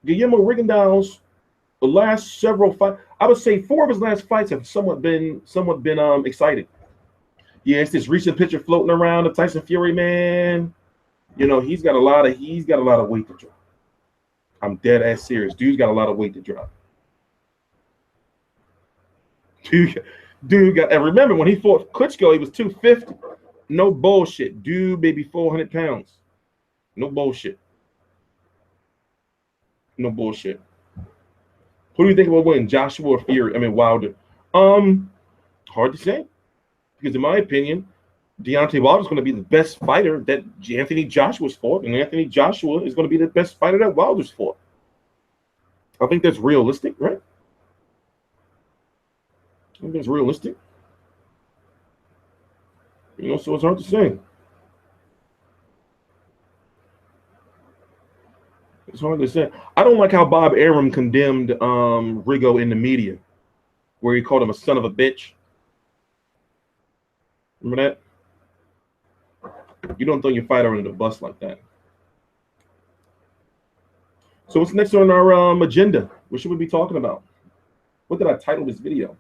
[SPEAKER 8] Guillermo Rigondeaux's the last several fights, I would say 4 of his last fights have somewhat been exciting. Yeah, it's this recent picture floating around of Tyson Fury, man. You know, he's got a lot of weight to drop. I'm dead ass serious. Dude's got a lot of weight to drop. Dude got, and remember when he fought Klitschko, he was 250. No bullshit. Dude, maybe 400 pounds. No bullshit. No bullshit. Who do you think will win, Joshua or Fury? I mean, Wilder. Hard to say. Because in my opinion, Deontay Wilder is going to be the best fighter that Anthony Joshua's fought, and Anthony Joshua is going to be the best fighter that Wilder's fought. I think that's realistic, right? I think that's realistic. You know, so it's hard to say. It's hard to say. I don't like how Bob Arum condemned Rigo in the media, where he called him a son of a bitch. Remember that? You don't throw your fighter under the bus like that. So what's next on our agenda? What should we be talking about? What did I title this video?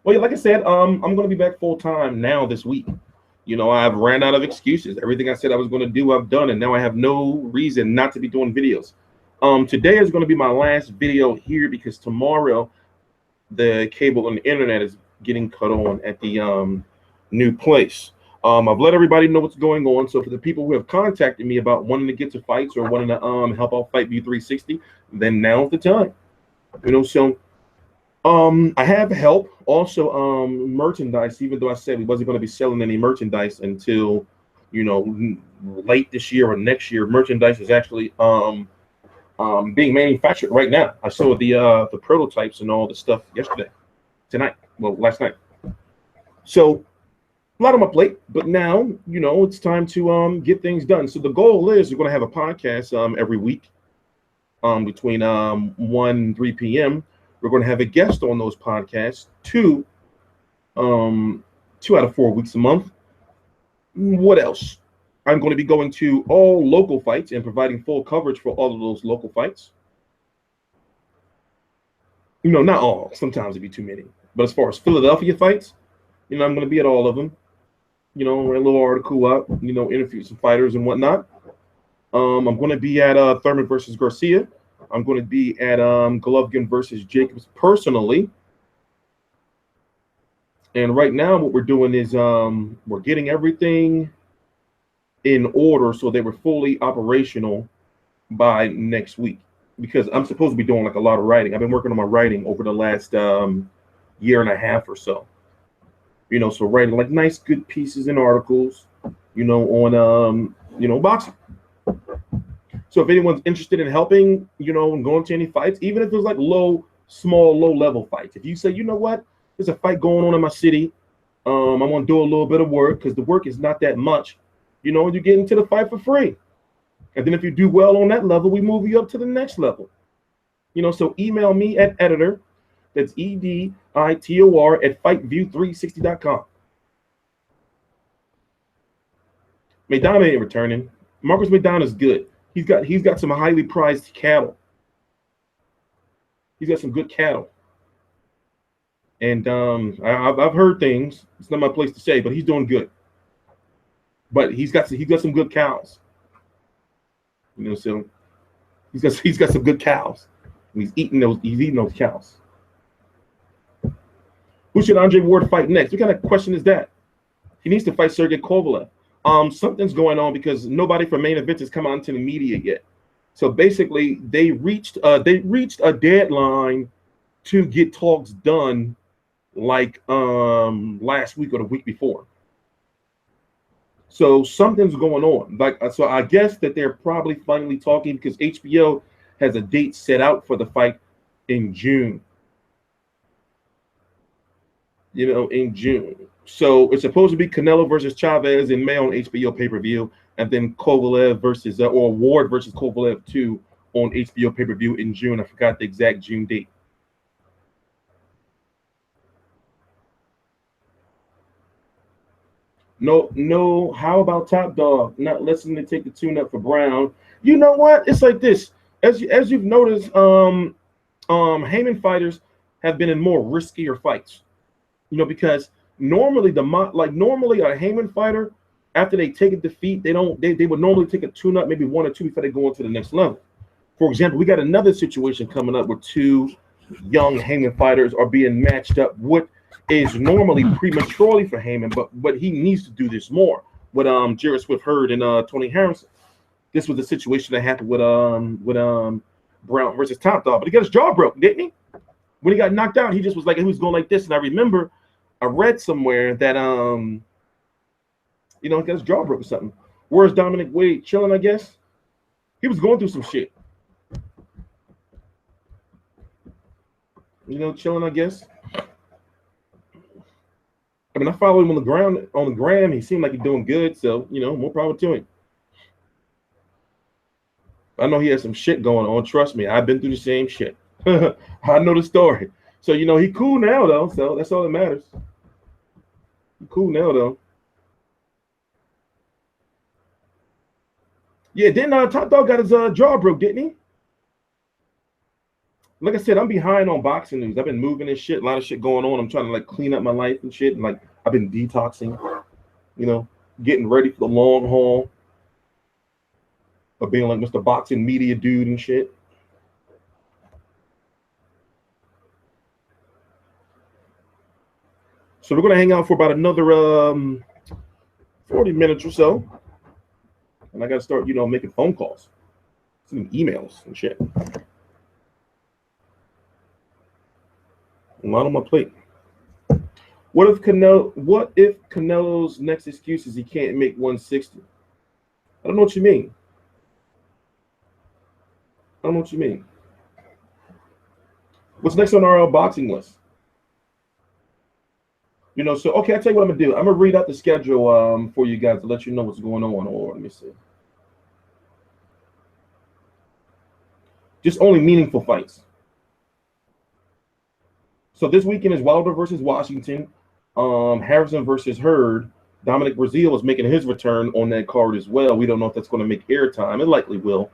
[SPEAKER 8] Well, yeah, like I said, I'm going to be back full time now this week. You know, I've ran out of excuses. Everything I said I was going to do, I've done, and now I have no reason not to be doing videos. Today is going to be my last video here because tomorrow the cable and the internet is getting cut on at the new place. I've let everybody know what's going on. So for the people who have contacted me about wanting to get to fights or wanting to help out Fight View 360, then now's the time. You know, so I have help also merchandise, even though I said we wasn't going to be selling any merchandise until you know, late this year or next year. Merchandise is actually being manufactured right now. I saw the prototypes and all the stuff last night. So a lot on my plate, but now, you know, it's time to get things done. So the goal is we're going to have a podcast every week between 1 and 3 p.m. We're going to have a guest on those podcasts, 2 out of 4 weeks a month. What else? I'm going to be going to all local fights and providing full coverage for all of those local fights. You know, not all. Sometimes it'd be too many. But as far as Philadelphia fights, you know, I'm going to be at all of them. You know, write a little article up, you know, interview some fighters and whatnot. I'm going to be at Thurman versus Garcia. I'm going to be at Golovkin versus Jacobs personally. And right now what we're doing is we're getting everything in order so they were fully operational by next week, because I'm supposed to be doing like a lot of writing. I've been working on my writing over the last year and a half or so. You know, so writing like nice, good pieces and articles, you know, on, you know, boxing. So if anyone's interested in helping, you know, and going to any fights, even if it's like small, low-level fights. If you say, you know what, there's a fight going on in my city, I want to do a little bit of work because the work is not that much, you know, and you get into the fight for free. And then if you do well on that level, we move you up to the next level. You know, so email me at editor. That's EDITOR at FightView360.com. Maidana ain't returning. Marcus Maidana is good. He's got some highly prized cattle. He's got some good cattle. And I've heard things. It's not my place to say, but he's doing good. But he's got some good cows. You know, so he's got some good cows. And he's eating those cows. Who should Andre Ward fight next? What kind of question is that? He needs to fight Sergey Kovalev. Something's going on because nobody from main events has come out to the media yet. So basically, they reached a deadline to get talks done, like last week or the week before. So something's going on. So I guess that they're probably finally talking because HBO has a date set out for the fight in June. You know, in June. So it's supposed to be Canelo versus Chavez in May on HBO pay-per-view, and then Kovalev versus or Ward versus Kovalev 2 on HBO pay-per-view in June. I forgot the exact June date. No. How about Top Dog not listening to take the tune-up for Brown? You know what? It's like this. As you've noticed, Heyman fighters have been in more riskier fights. You know, because normally a Heyman fighter, after they take a defeat, they would normally take a tune-up, maybe 1 or 2 before they go into the next level. For example, we got another situation coming up where 2 young Heyman fighters are being matched up. What is normally prematurely for Heyman, but he needs to do this more. With Jarrett Swift Hurd and Tony Harrison. This was the situation that happened with Brown versus Top Dog, but he got his jaw broke, didn't he? When he got knocked out, he just was like, he was going like this, and I remember I read somewhere that he got his jaw broke or something. Where's Dominic Wade? Chilling, I guess. He was going through some shit. You know, chilling, I guess. I mean, I follow him on the gram. He seemed like he's doing good, so you know, more power to him. I know he has some shit going on. Trust me, I've been through the same shit. I know the story. So you know, he cool now though. So that's all that matters. He cool now though. Yeah, didn't Top Dog got his jaw broke, didn't he? Like I said, I'm behind on boxing news. I've been moving and shit, a lot of shit going on. I'm trying to like clean up my life and shit. And like I've been detoxing, you know, getting ready for the long haul of being like Mr. Boxing Media dude and shit. So we're gonna hang out for about another 40 minutes or so. And I gotta start, you know, making phone calls, sending emails and shit. A lot on my plate. What if Canelo's next excuse is he can't make 160? I don't know what you mean. I don't know what you mean. What's next on our boxing list? You know, so okay, I'll tell you what I'm gonna do. I'm gonna read out the schedule for you guys to let you know what's going on. Or let me see. Just only meaningful fights. So this weekend is Wilder versus Washington, Harrison versus Hurd. Dominic Breazeale is making his return on that card as well. We don't know if that's going to make airtime. It likely will.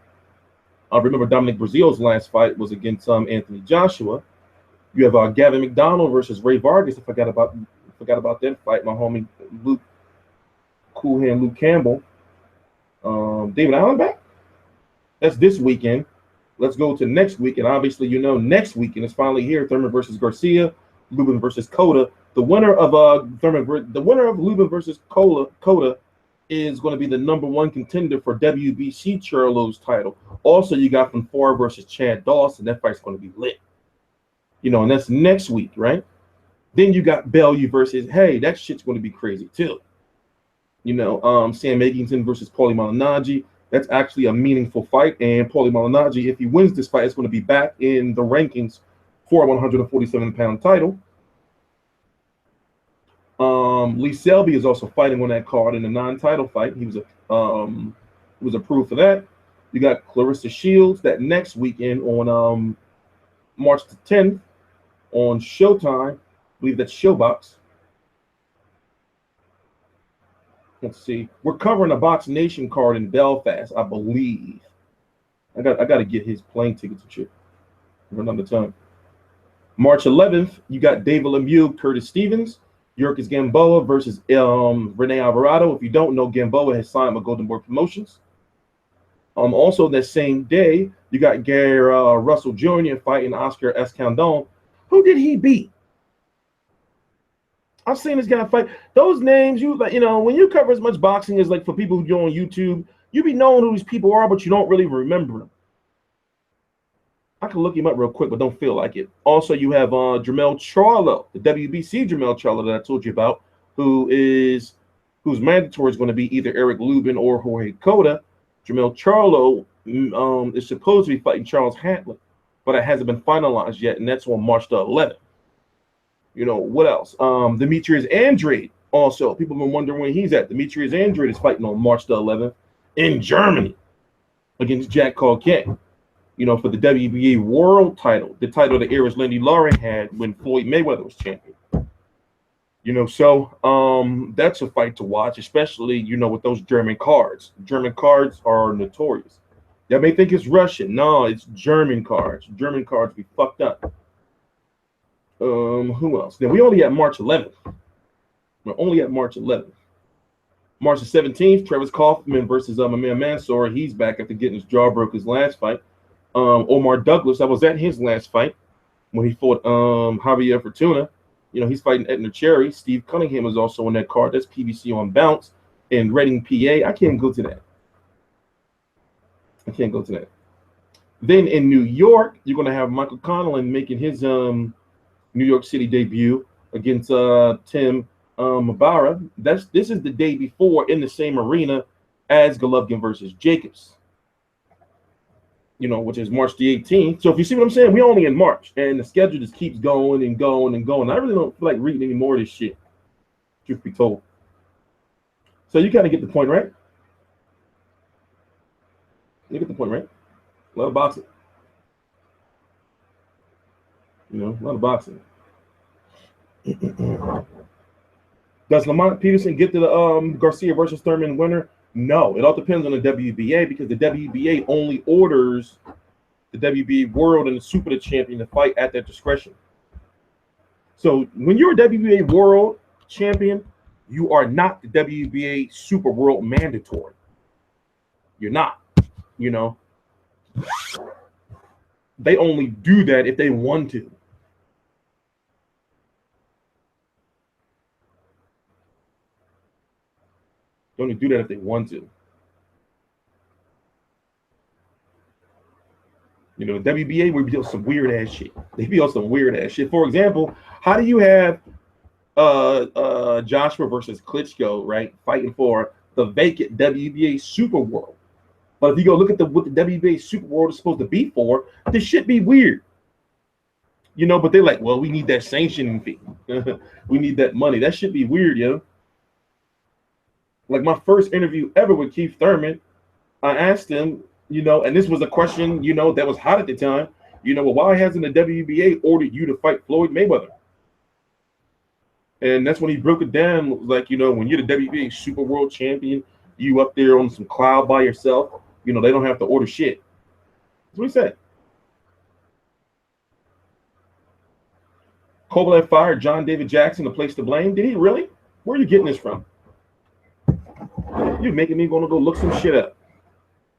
[SPEAKER 8] Remember, Dominic Breazeale's last fight was against Anthony Joshua. You have Gavin McDonald versus Ray Vargas. I forgot about that fight. My homie Luke, Cool Hand Luke Campbell. David Allen back. That's this weekend. Let's go to next week, and obviously, you know, next weekend is finally here. Thurman versus Garcia, Lubin versus Cota. The winner of Lubin versus Cota is going to be the #1 contender for WBC Charlo's title. Also, you got from Farr versus Chad Dawson. That fight's going to be lit. You know, and that's next week, right? Then you got Bellew versus Hey. That shit's going to be crazy too. You know, Sam Egington versus Paulie Malignaggi. That's actually a meaningful fight. And Paulie Malignaggi, if he wins this fight, is going to be back in the rankings for a 147-pound title. Lee Selby is also fighting on that card in a non-title fight. He was approved for that. You got Clarissa Shields that next weekend on March the 10th on Showtime. I believe that's Showbox. Let's see. We're covering a Box Nation card in Belfast, I believe. I got to get his plane tickets and shit. Run out of time. March 11th, you got David Lemieux, Curtis Stevens, Yurkis Gamboa versus Rene Alvarado. If you don't know, Gamboa has signed with Golden Boy Promotions. Also that same day, you got Gary Russell Jr. fighting Oscar Escandon. Who did he beat? I've seen this guy fight. Those names, you know, when you cover as much boxing as like for people who go on YouTube, you be knowing who these people are, but you don't really remember them. I can look him up real quick, but don't feel like it. Also, you have Jermell Charlo, the WBC Jermell Charlo that I told you about, whose mandatory is going to be either Eric Lubin or Jorge Cota. Jermell Charlo is supposed to be fighting Charles Hatley, but it hasn't been finalized yet, and that's on March the 11th. You know, what else? Demetrius Andrade, also. People have been wondering where he's at. Demetrius Andrade is fighting on March the 11th in Germany against Jack Calquet, you know, for the WBA world title, the title that Eris Lindy Lauren had when Floyd Mayweather was champion. You know, so that's a fight to watch, especially, you know, with those German cards. German cards are notorious. Y'all may think it's Russian. No, it's German cards. German cards be fucked up. Who else? Then we only at March 11th. We're only at March 11th. March the 17th, Travis Kaufman versus my man Mansour. He's back after getting his jaw broke his last fight. Omar Douglas, I was at his last fight when he fought Javier Fortuna. You know, he's fighting Edna Cherry. Steve Cunningham is also on that card. That's PBC on Bounce in Reading, PA. I can't go to that. I can't go to that. Then in New York, you're going to have Michael Conlon making his New York City debut against Tim Mabara. This is the day before in the same arena as Golovkin versus Jacobs. You know, which is March the 18th. So if you see what I'm saying, we're only in March, and the schedule just keeps going and going and going. I really don't feel like reading any more of this shit, truth be told. So you kind of get the point, right? You get the point, right? A lot of boxing. You know, a lot of boxing. Does Lamont Peterson get to the Garcia versus Thurman winner? No, it all depends on the WBA, because the WBA only orders the WBA World and the Super Champion to fight at their discretion. So when you're a WBA World Champion, you are not the WBA Super World mandatory. You're not, you know. They only do that if they want to. They only do that if they want to. You know, the WBA would be on some weird ass shit. They be on some weird ass shit. For example, how do you have Joshua versus Klitschko, right? Fighting for the vacant WBA Super World. But if you go look at what the WBA Super World is supposed to be for, this should be weird. You know, but they're like, well, we need that sanctioning fee. We need that money. That should be weird, yo. Like my first interview ever with Keith Thurman, I asked him, you know, and this was a question, you know, that was hot at the time. You know, well, why hasn't the WBA ordered you to fight Floyd Mayweather? And that's when he broke it down. Like, you know, when you're the WBA Super World Champion, you up there on some cloud by yourself. You know, they don't have to order shit. That's what he said. Kovalev fired John David Jackson, the place to blame. Did he really? Where are you getting this from? You're making me want to go look some shit up.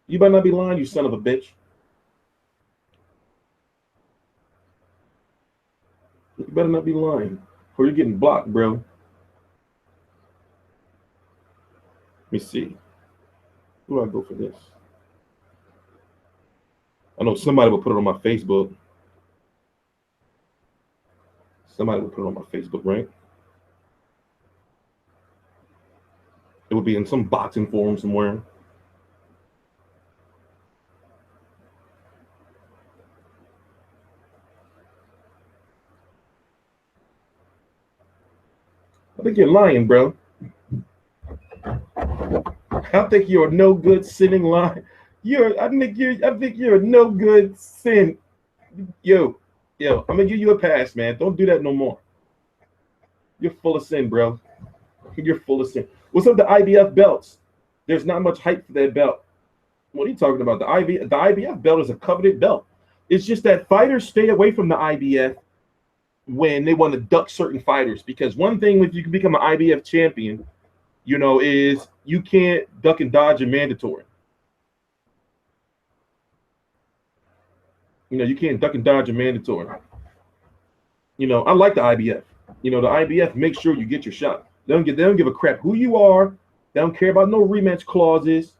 [SPEAKER 8] You better not be lying, you son of a bitch. You better not be lying, or you're getting blocked, bro. Let me see. Where do I go for this? I know somebody will put it on my Facebook. Somebody will put it on my Facebook, right? It would be in some boxing forum somewhere. I think you're lying, bro. I think you're a no good sinning lie. I think you're a no good sin. Yo, I'm gonna give you a pass, man. Don't do that no more. You're full of sin, bro. You're full of sin. What's up with the IBF belts? There's not much hype for that belt. What are you talking about? The IBF belt is a coveted belt. It's just that fighters stay away from the IBF when they want to duck certain fighters. Because one thing, if you can become an IBF champion, you know, is you can't duck and dodge a mandatory. You know, you can't duck and dodge a mandatory. You know, I like the IBF. You know, the IBF makes sure you get your shot. They don't give a crap who you are. They don't care about no rematch clauses.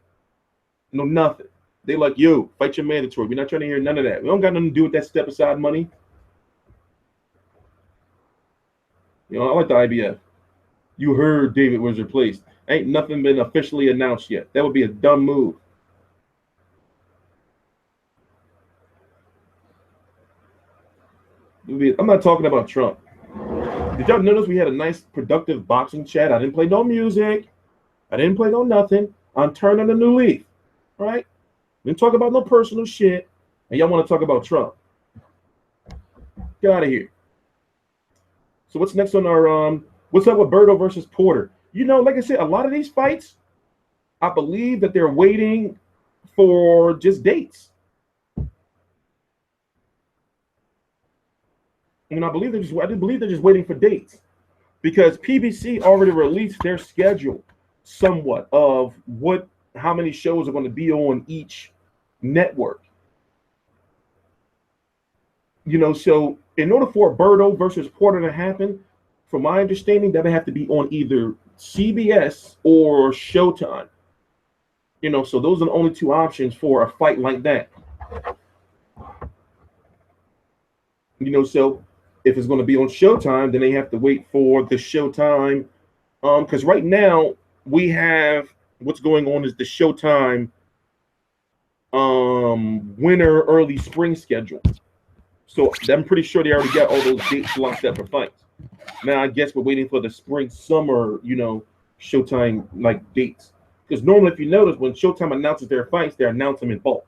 [SPEAKER 8] No nothing. They like, yo, fight your mandatory. We're not trying to hear none of that. We don't got nothing to do with that step aside money. You know, I like the IBF. You heard David was replaced. Ain't nothing been officially announced yet. That would be a dumb move. I'm not talking about Trump. Did y'all notice we had a nice, productive boxing chat? I didn't play no music. I didn't play no nothing. I'm turning a new leaf, right? We didn't talk about no personal shit. And y'all want to talk about Trump. Get out of here. So what's next on our, what's up with Berto versus Porter? You know, like I said, a lot of these fights, I believe that they're waiting for just dates. And I believe they're just waiting for dates, because PBC already released their schedule somewhat of how many shows are going to be on each network. You know, so in order for Berto versus Porter to happen, from my understanding, that would have to be on either CBS or Showtime. You know, so those are the only two options for a fight like that. You know, so if it's going to be on Showtime, then they have to wait for the Showtime. Because right now we have what's going on is the Showtime winter early spring schedule. So I'm pretty sure they already got all those dates locked up for fights. Now I guess we're waiting for the spring summer, you know, Showtime like dates. Because normally, if you notice, when Showtime announces their fights, they announce them in bulk.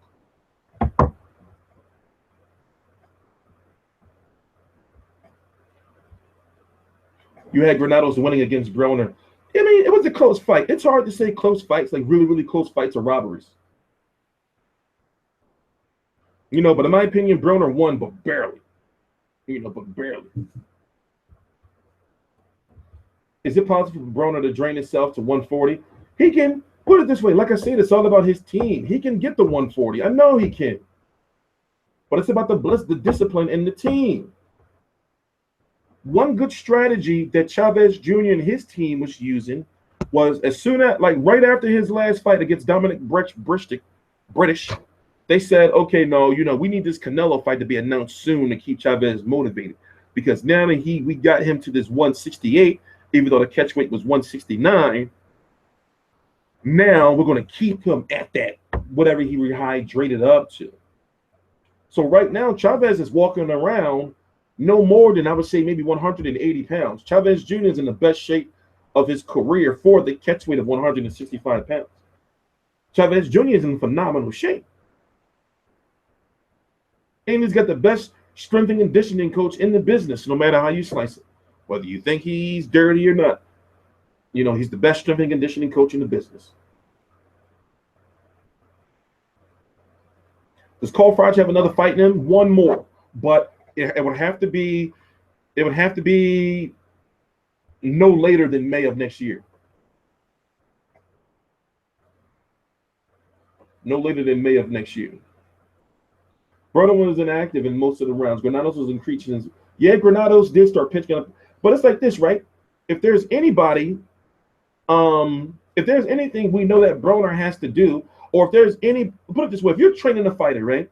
[SPEAKER 8] You had Granados winning against Broner. I mean, it was a close fight. It's hard to say close fights, like really, really close fights or robberies. You know, but in my opinion, Broner won, but barely. You know, but barely. Is it possible for Broner to drain himself to 140? He can, put it this way, like I said, it's all about his team. He can get the 140. I know he can. But it's about the discipline in the team. One good strategy that Chavez Jr. and his team was using was as soon as, like right after his last fight against Dominic British, they said, okay, no, you know, we need this Canelo fight to be announced soon to keep Chavez motivated. because now that we got him to this 168, even though the catch weight was 169. Now we're going to keep him at that, whatever he rehydrated up to. So right now, Chavez is walking around no more than, I would say, maybe 180 pounds. Chavez Jr. is in the best shape of his career for the catch weight of 165 pounds. Chavez Jr. is in phenomenal shape. And he's got the best strength and conditioning coach in the business, no matter how you slice it. Whether you think he's dirty or not. You know, he's the best strength and conditioning coach in the business. Does Cole Froch have another fight in him? One more, but it would have to be no later than May of next year. No later than May of next year. Broner was inactive in most of the rounds. Granados was increasing. Yeah, Granados did start pitching up, but it's like this, right? If there's anybody. If there's anything we know that Broner has to do, or if there's any, put it this way, if you're training a fighter, right?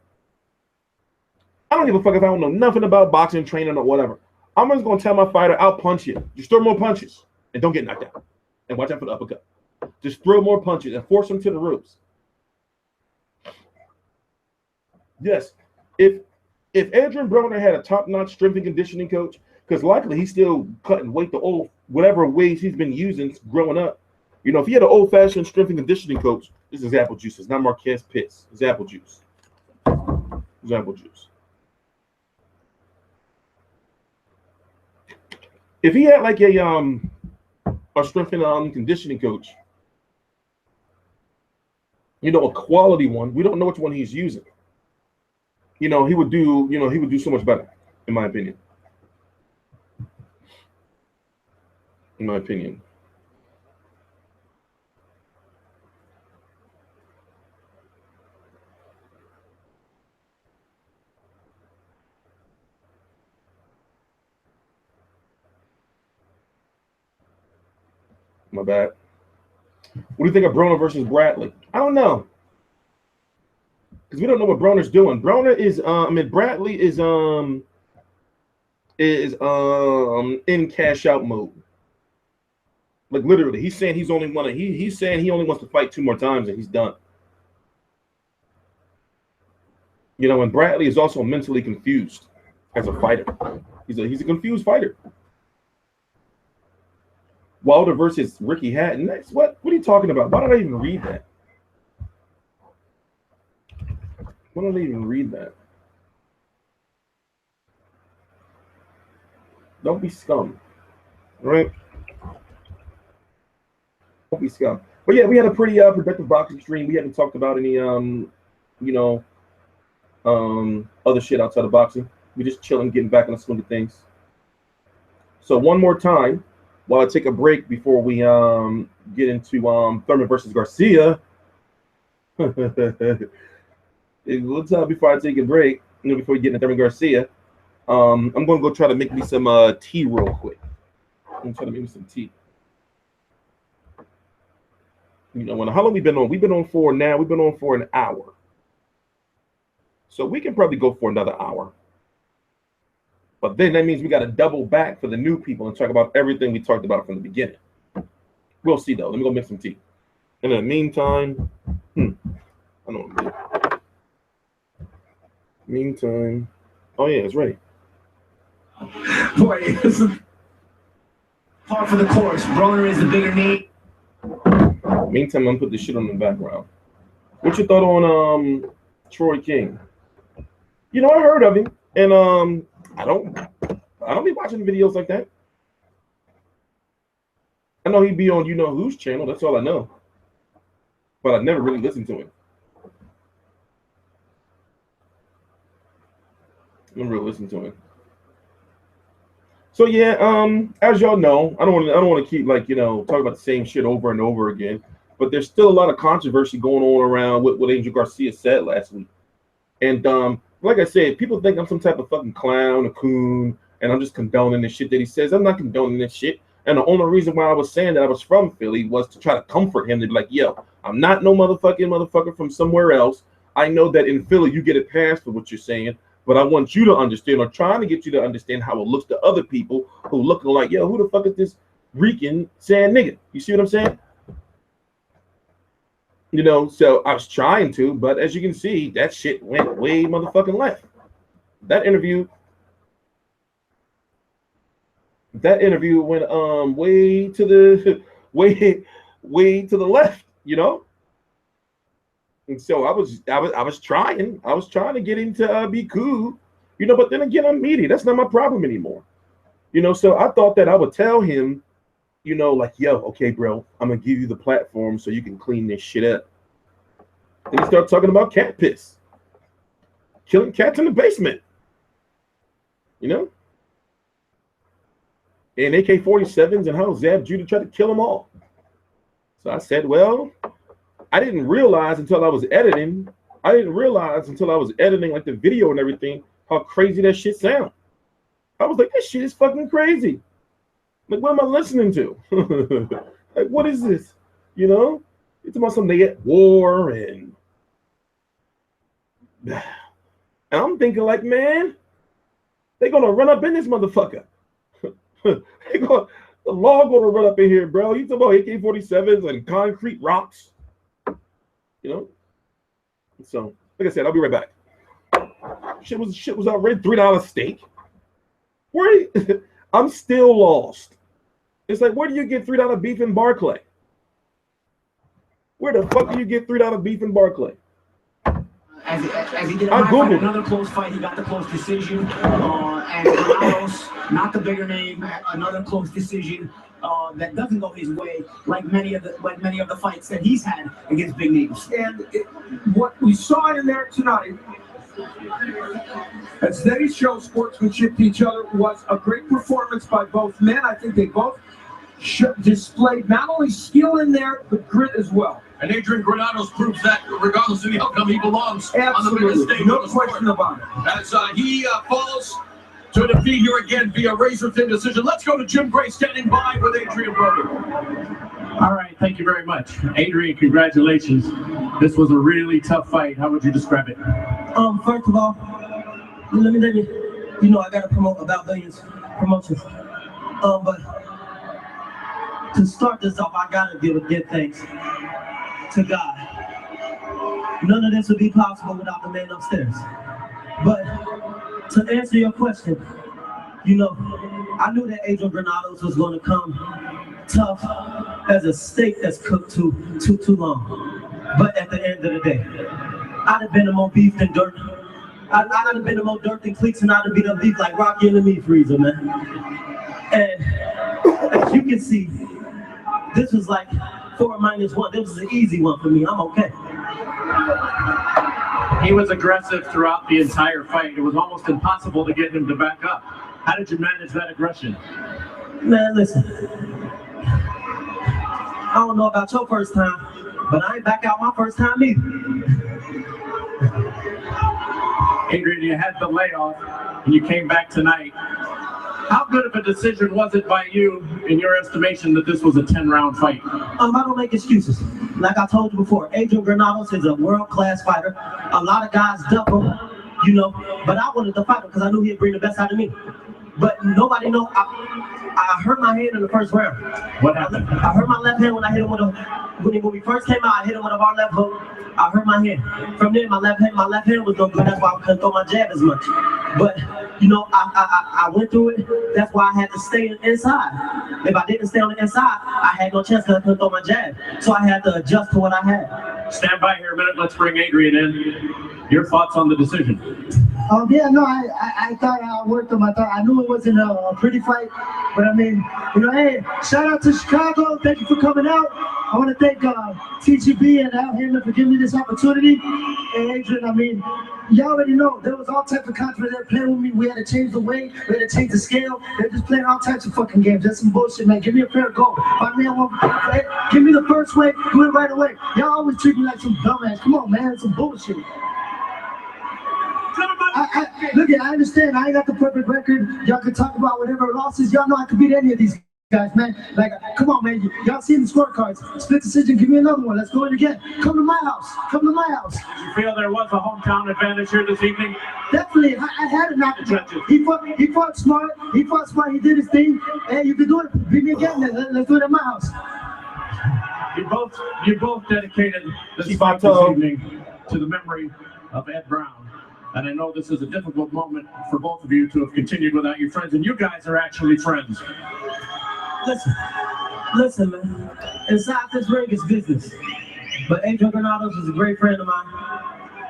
[SPEAKER 8] I don't give a fuck if I don't know nothing about boxing, training, or whatever. I'm just gonna tell my fighter, I'll punch you. Just throw more punches and don't get knocked out. And watch out for the uppercut. Just throw more punches and force them to the ropes. Yes, if Adrian Broner had a top-notch strength and conditioning coach, because likely he's still cutting weight the old whatever ways he's been using growing up. You know, if he had an old-fashioned strength and conditioning coach, this is apple juice. It's not Marquez Pitts. It's apple juice. It's apple juice. If he had like a strength and conditioning coach, you know, a quality one, we don't know which one he's using. You know, he would do so much better, in my opinion. In my opinion. My bad. What do you think of Broner versus Bradley? I don't know. Because we don't know what Broner's doing. Broner is Bradley is in cash out mode. Like literally, he's saying he's only saying he only wants to fight 2 more times and he's done. You know, and Bradley is also mentally confused as a fighter. He's a confused fighter. Wilder versus Ricky Hatton. Next, what are you talking about? Why did I even read that? Why did I even read that? Don't be scum, right? Don't be scum. But yeah, we had a pretty productive boxing stream. We haven't talked about any other shit outside of boxing. We're just chilling, getting back in the swing of things. So one more time, while I take a break before we get into Thurman versus Garcia. One time before I take a break, before we get into Thurman Garcia, I'm going to go try to make me some tea real quick. I'm going to try to make me some tea. You know, how long we been on? We've been on for now. We've been on for an hour. So we can probably go for another hour. But then that means we got to double back for the new people and talk about everything we talked about from the beginning. We'll see, though. Let me go make some tea. In the meantime, I know what I'm doing. Meantime, oh yeah, it's ready.
[SPEAKER 3] Boy, it's par for the course. Broner is the bigger name.
[SPEAKER 8] Meantime, I'm gonna put this shit on the background. What you thought on Troy King? You know, I heard of him, and I don't be watching videos like that. I know he'd be on you know whose channel. That's all I know. But I never really listened to him. Never really listened to him. So yeah, as y'all know, I don't want to keep talking about the same shit over and over again. But there's still a lot of controversy going on around what Angel Garcia said last week. And like I said, people think I'm some type of fucking clown, a coon, and I'm just condoning the shit that he says. I'm not condoning this shit. And the only reason why I was saying that I was from Philly was to try to comfort him, to be like, yo, I'm not no motherfucker from somewhere else. I know that in Philly you get a pass for what you're saying, but I want you to understand, or trying to get you to understand how it looks to other people who looking like, yo, who the fuck is this Rican saying nigga? You see what I'm saying? You know, so I was trying to, but as you can see, that shit went way motherfucking left. That interview went way to the way to the left, you know. And so I was trying to get him to be cool, you know. But then again, I'm media. That's not my problem anymore, you know. So I thought that I would tell him, you know, like, yo, okay, bro, I'm gonna give you the platform so you can clean this shit up. And he started talking about cat piss, killing cats in the basement, you know, and AK-47s, and how Zab Judah tried to kill them all. So I said, well, I didn't realize until I was editing. I didn't realize until I was editing like the video and everything how crazy that shit sound. I was like, this shit is fucking crazy. Like, what am I listening to? Like, what is this? You know, it's about something at war and I'm thinking like, man, they're gonna run up in this motherfucker. The law gonna run up in here, bro. You talking about AK-47s and concrete rocks, you know? So, like I said, I'll be right back. Shit was already $3 steak. I'm still lost. It's like, where do you get $3 beef in Barclay? Where the fuck do you get $3 beef in Barclay?
[SPEAKER 3] As he did another close fight, he got the close decision. And Granados, not the bigger name, another close decision that doesn't go his way, like many of the fights that he's had against big names.
[SPEAKER 2] And what we saw in there tonight, as they show sportsmanship to each other, was a great performance by both men. I think they both displayed not only skill in there, but grit as well.
[SPEAKER 1] And Adrian Granados proves that regardless of the outcome, he belongs
[SPEAKER 2] Absolutely.
[SPEAKER 1] on the biggest stage.
[SPEAKER 2] No question about it.
[SPEAKER 1] As he falls to defeat here again via razor-thin decision. Let's go to Jim Gray standing by with Adrian Broner.
[SPEAKER 5] All right, thank you very much. Adrian, congratulations. This was a really tough fight. How would you describe it?
[SPEAKER 6] First of all, let me, you know, I gotta promote About Billions promotions. But to start this off, I gotta give thanks to God. None of this would be possible without the man upstairs. But to answer your question, you know, I knew that Adrian Granados was going to come tough as a steak that's cooked too long. But at the end of the day, I'd have been in more beef than dirt. I'd have been in more dirt than cleats, and I'd have been a beef like Rocky in the meat freezer, man. And as you can see, this was like 4-1. This was an easy one for me. I'm okay.
[SPEAKER 5] He was aggressive throughout the entire fight. It was almost impossible to get him to back up. How did you manage that aggression?
[SPEAKER 6] Man, listen. I don't know about your first time, but I ain't back out my first time either.
[SPEAKER 5] Adrian, you had the layoff and you came back tonight. How good of a decision was it by you, in your estimation, that this was a 10-round fight?
[SPEAKER 6] I don't make excuses. Like I told you before, Adrian Granados is a world-class fighter. A lot of guys duck him, you know, but I wanted to fight him because I knew he'd bring the best out of me. But nobody knows. I hurt my hand in the first round.
[SPEAKER 5] What happened?
[SPEAKER 6] I hurt my left hand when I hit him with when we first came out, I hit him with a bar left hook. I hurt my hand. From there, my left hand was no good. That's why I couldn't throw my jab as much. But you know, I went through it. That's why I had to stay inside. If I didn't stay on the inside, I had no chance because I couldn't throw my jab. So I had to adjust to what I had.
[SPEAKER 5] Stand by here a minute. Let's bring Adrian in. Your thoughts on the decision?
[SPEAKER 7] Yeah, no, I thought I worked him. I knew it wasn't a pretty fight, but I mean, you know, hey, shout out to Chicago. Thank you for coming out. I want to thank TGB and Al Hammond for giving me this opportunity. And Adrian, I mean, you already know there was all types of controversy. They were playing with me. We had to change the weight. We had to change the scale. They're just playing all types of fucking games. That's some bullshit, man. Give me a fair go. Give me the first weight. Do it right away. Y'all always treat me like some dumbass. Come on, man. It's some bullshit. Look, I understand. I ain't got the perfect record. Y'all can talk about whatever losses. Y'all know I could beat any of these guys, man. Like, come on, man. Y'all seen the scorecards. Split decision, give me another one. Let's go in again. Come to my house. Come to my house.
[SPEAKER 5] You feel there was a hometown advantage here this evening?
[SPEAKER 7] Definitely. I had it now. He fought smart. He fought smart. He did his thing. Hey, you can do it. Beat me again. Let's do it at my house.
[SPEAKER 5] You both dedicated this fight this evening to the memory of Ed Brown. And I know this is a difficult moment for both of you to have continued without your friends, and you guys are actually friends.
[SPEAKER 6] Listen, man. Inside this ring is business. But Adrian Granados is a great friend of mine.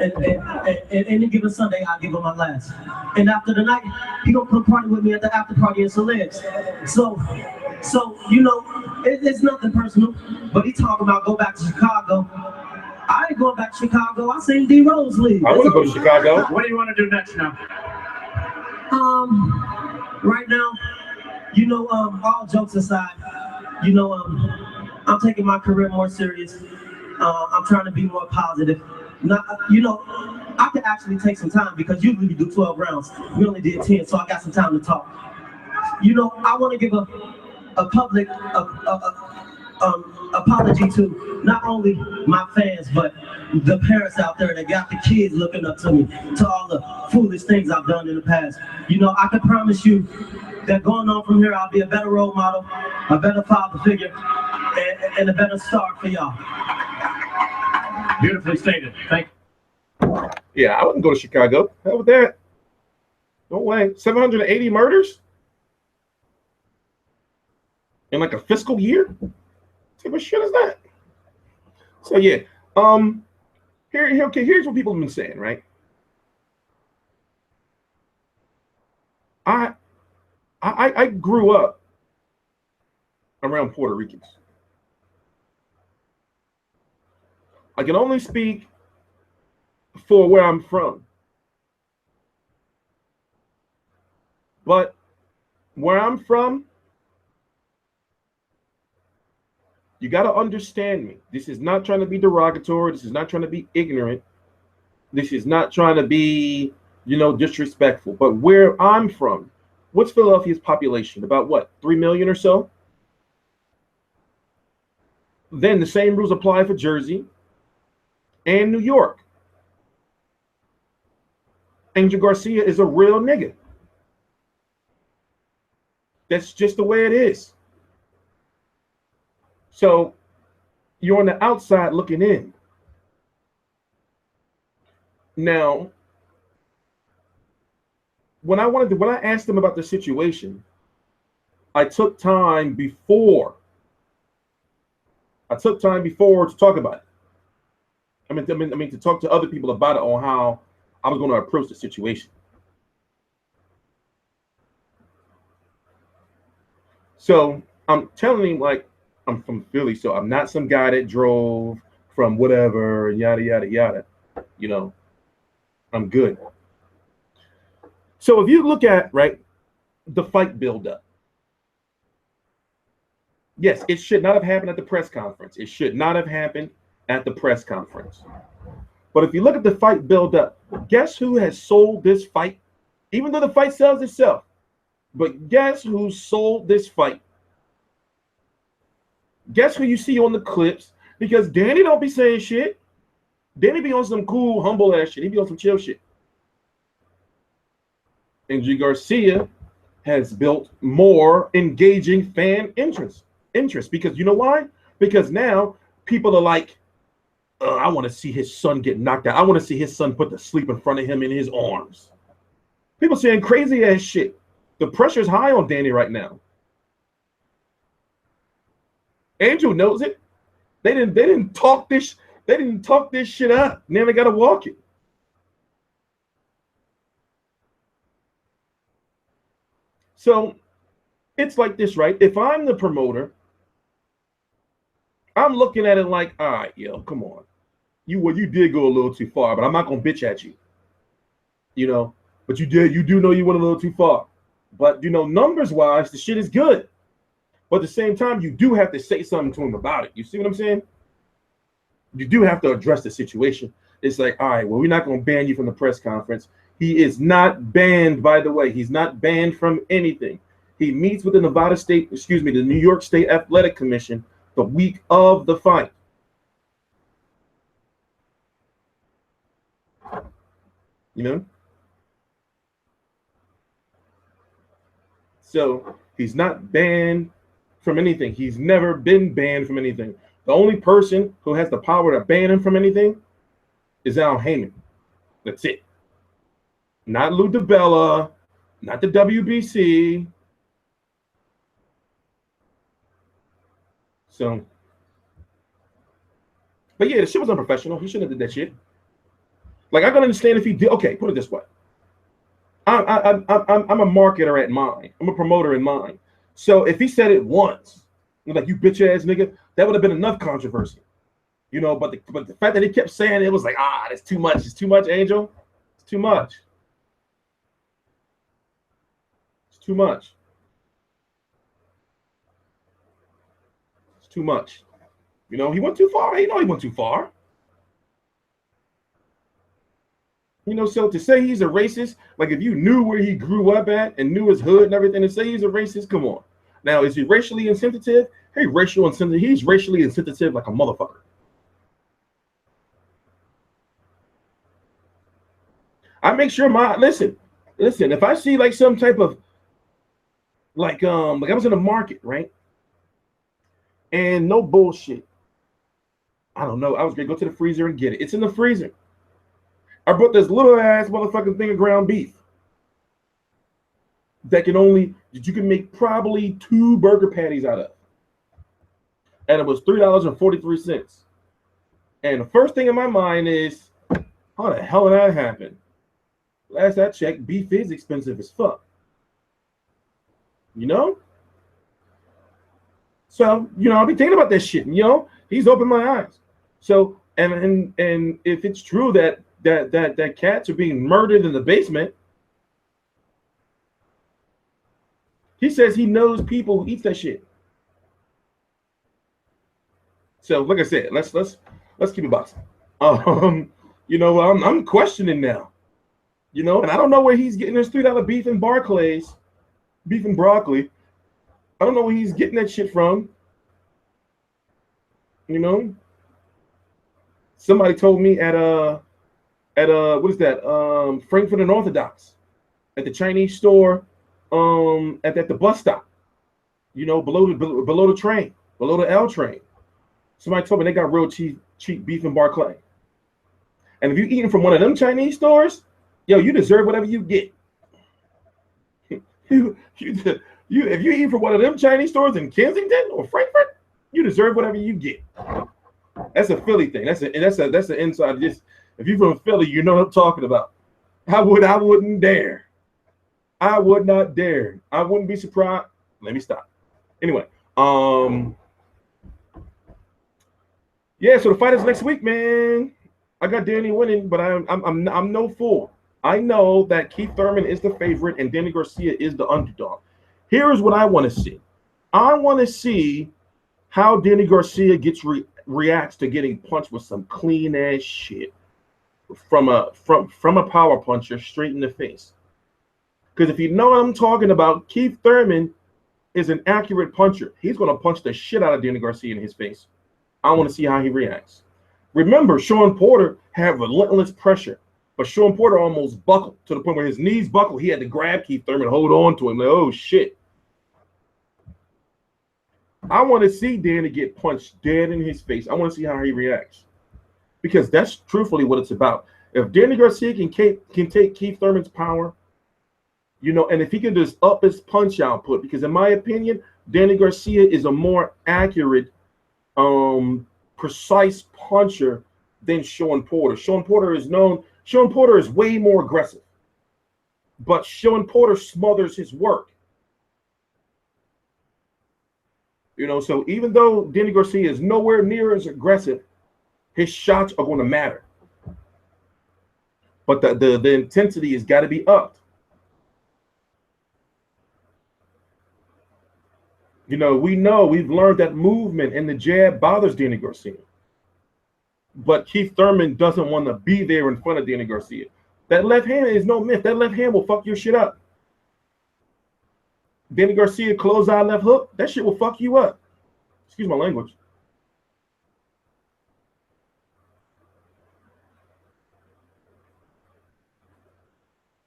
[SPEAKER 6] And any given Sunday, I'll give him my last. And after the night, he gonna come party with me at the after party in Celebs. So you know, it's nothing personal. But he talking about go back to Chicago. I ain't going back to Chicago. I seen D Rose leave.
[SPEAKER 8] I want to go to Chicago.
[SPEAKER 5] What do you want to do next now?
[SPEAKER 6] Right now, you know, all jokes aside, you know, I'm taking my career more serious. I'm trying to be more positive. Not, you know, I could actually take some time because usually we do 12 rounds. We only did 10, so I got some time to talk. You know, I want to give a public apology to not only my fans, but the parents out there that got the kids looking up to me, to all the foolish things I've done in the past. You know, I can promise you that going on from here, I'll be a better role model, a better father figure, and a better star for y'all.
[SPEAKER 5] Beautifully stated. Thank you.
[SPEAKER 8] Yeah, I wouldn't go to Chicago. Hell with that. No way. 780 murders in like a fiscal year? What type of shit is that? So yeah, here's what people have been saying, right? I grew up around Puerto Ricans. I can only speak for where I'm from. But where I'm from, you got to understand me. This is not trying to be derogatory. This is not trying to be ignorant. This is not trying to be, you know, disrespectful. But where I'm from, what's Philadelphia's population? About what, 3 million or so? Then the same rules apply for Jersey and New York. Angel Garcia is a real nigga. That's just the way it is. So you're on the outside looking in. Now, when I asked them about the situation, I took time before to talk about it. I mean to talk to other people about it on how I was going to approach the situation. So I'm telling him, like, I'm from Philly, so I'm not some guy that drove from whatever, yada, yada, yada. You know, I'm good. So if you look at, right, the fight buildup, yes, it should not have happened at the press conference. It should not have happened at the press conference. But if you look at the fight buildup, guess who has sold this fight? Even though the fight sells itself, but guess who sold this fight? Guess who you see on the clips? Because Danny don't be saying shit. Danny be on some cool, humble ass shit. He be on some chill shit. Angel Garcia has built more engaging fan interest. Because you know why? Because now people are like, I want to see his son get knocked out. I want to see his son put to sleep in front of him in his arms. People saying crazy ass shit. The pressure's high on Danny right now. Angel knows it. They didn't talk this shit up. Now they gotta walk it. So it's like this, right? If I'm the promoter, I'm looking at it like, all right, yo, come on. You did go a little too far, but I'm not gonna bitch at you. You know, but you do know you went a little too far. But you know, numbers wise, the shit is good. But at the same time, you do have to say something to him about it. You see what I'm saying? You do have to address the situation. It's like, all right, well, we're not going to ban you from the press conference. He is not banned, by the way. He's not banned from anything. He meets with the the New York State Athletic Commission the week of the fight. You know? So he's not banned from anything. He's never been banned from anything. The only person who has the power to ban him from anything is Al Heyman. That's it. Not Lou DiBella, not the WBC. So, but yeah, the shit was unprofessional. He shouldn't have did that shit. Like, I can understand if he did. Okay, put it this way. I'm a marketer at mine. I'm a promoter in mine. So if he said it once, like, you bitch ass nigga, that would have been enough controversy. You know, but the fact that he kept saying it was like, that's too much. It's too much, Angel. It's too much. It's too much. It's too much. You know, he went too far. You know, he went too far. You know, so to say he's a racist, like if you knew where he grew up at and knew his hood and everything, to say he's a racist, come on. Now, is he racially insensitive? Hey, racial insensitive. He's racially insensitive like a motherfucker. I make sure listen, if I see like some type of like I was in the market, right? And no bullshit. I don't know. I was gonna go to the freezer and get it. It's in the freezer. I brought this little ass motherfucking thing of ground beef that you can make probably 2 burger patties out of. And it was $3.43. And the first thing in my mind is, how the hell did that happen? Last I checked, beef is expensive as fuck. You know? So, you know, I'll be thinking about that shit. You know, he's opened my eyes. So, and if it's true that cats are being murdered in the basement, he says he knows people who eat that shit. So, like I said, let's keep it boxing. You know, I'm questioning now. You know, and I don't know where he's getting his $3 beef and Barclays, beef and broccoli. I don't know where he's getting that shit from. You know, somebody told me at what is that? Frankfurt and Orthodox, at the Chinese store, at the bus stop. You know, below the train, below the L train. Somebody told me they got real cheap beef and Barclay. And if you're eating from one of them Chinese stores, yo, you deserve whatever you get. If you eat from one of them Chinese stores in Kensington or Frankfurt, you deserve whatever you get. That's a Philly thing. That's an inside. Just if you're from Philly, you know what I'm talking about. I wouldn't dare. I would not dare. I wouldn't be surprised. Let me stop. Anyway, yeah. So the fight is next week, man. I got Danny winning, but I'm no fool. I know that Keith Thurman is the favorite and Danny Garcia is the underdog. Here's what I want to see. I want to see how Danny Garcia reacts to getting punched with some clean ass shit from a power puncher straight in the face. Because if you know what I'm talking about, Keith Thurman is an accurate puncher. He's going to punch the shit out of Danny Garcia in his face. I want to see how he reacts. Remember, Sean Porter had relentless pressure, but Sean Porter almost buckled to the point where his knees buckled. He had to grab Keith Thurman, hold on to him. Like, oh, shit. I want to see Danny get punched dead in his face. I want to see how he reacts. Because that's truthfully what it's about. If Danny Garcia can take Keith Thurman's power, you know, and if he can just up his punch output, because in my opinion, Danny Garcia is a more accurate, precise puncher than Sean Porter. Sean Porter is way more aggressive. But Sean Porter smothers his work. You know, so even though Danny Garcia is nowhere near as aggressive, his shots are going to matter. But the intensity has got to be upped. You know, we've learned that movement and the jab bothers Danny Garcia. But Keith Thurman doesn't want to be there in front of Danny Garcia. That left hand is no myth. That left hand will fuck your shit up. Danny Garcia close eye left hook. That shit will fuck you up. Excuse my language.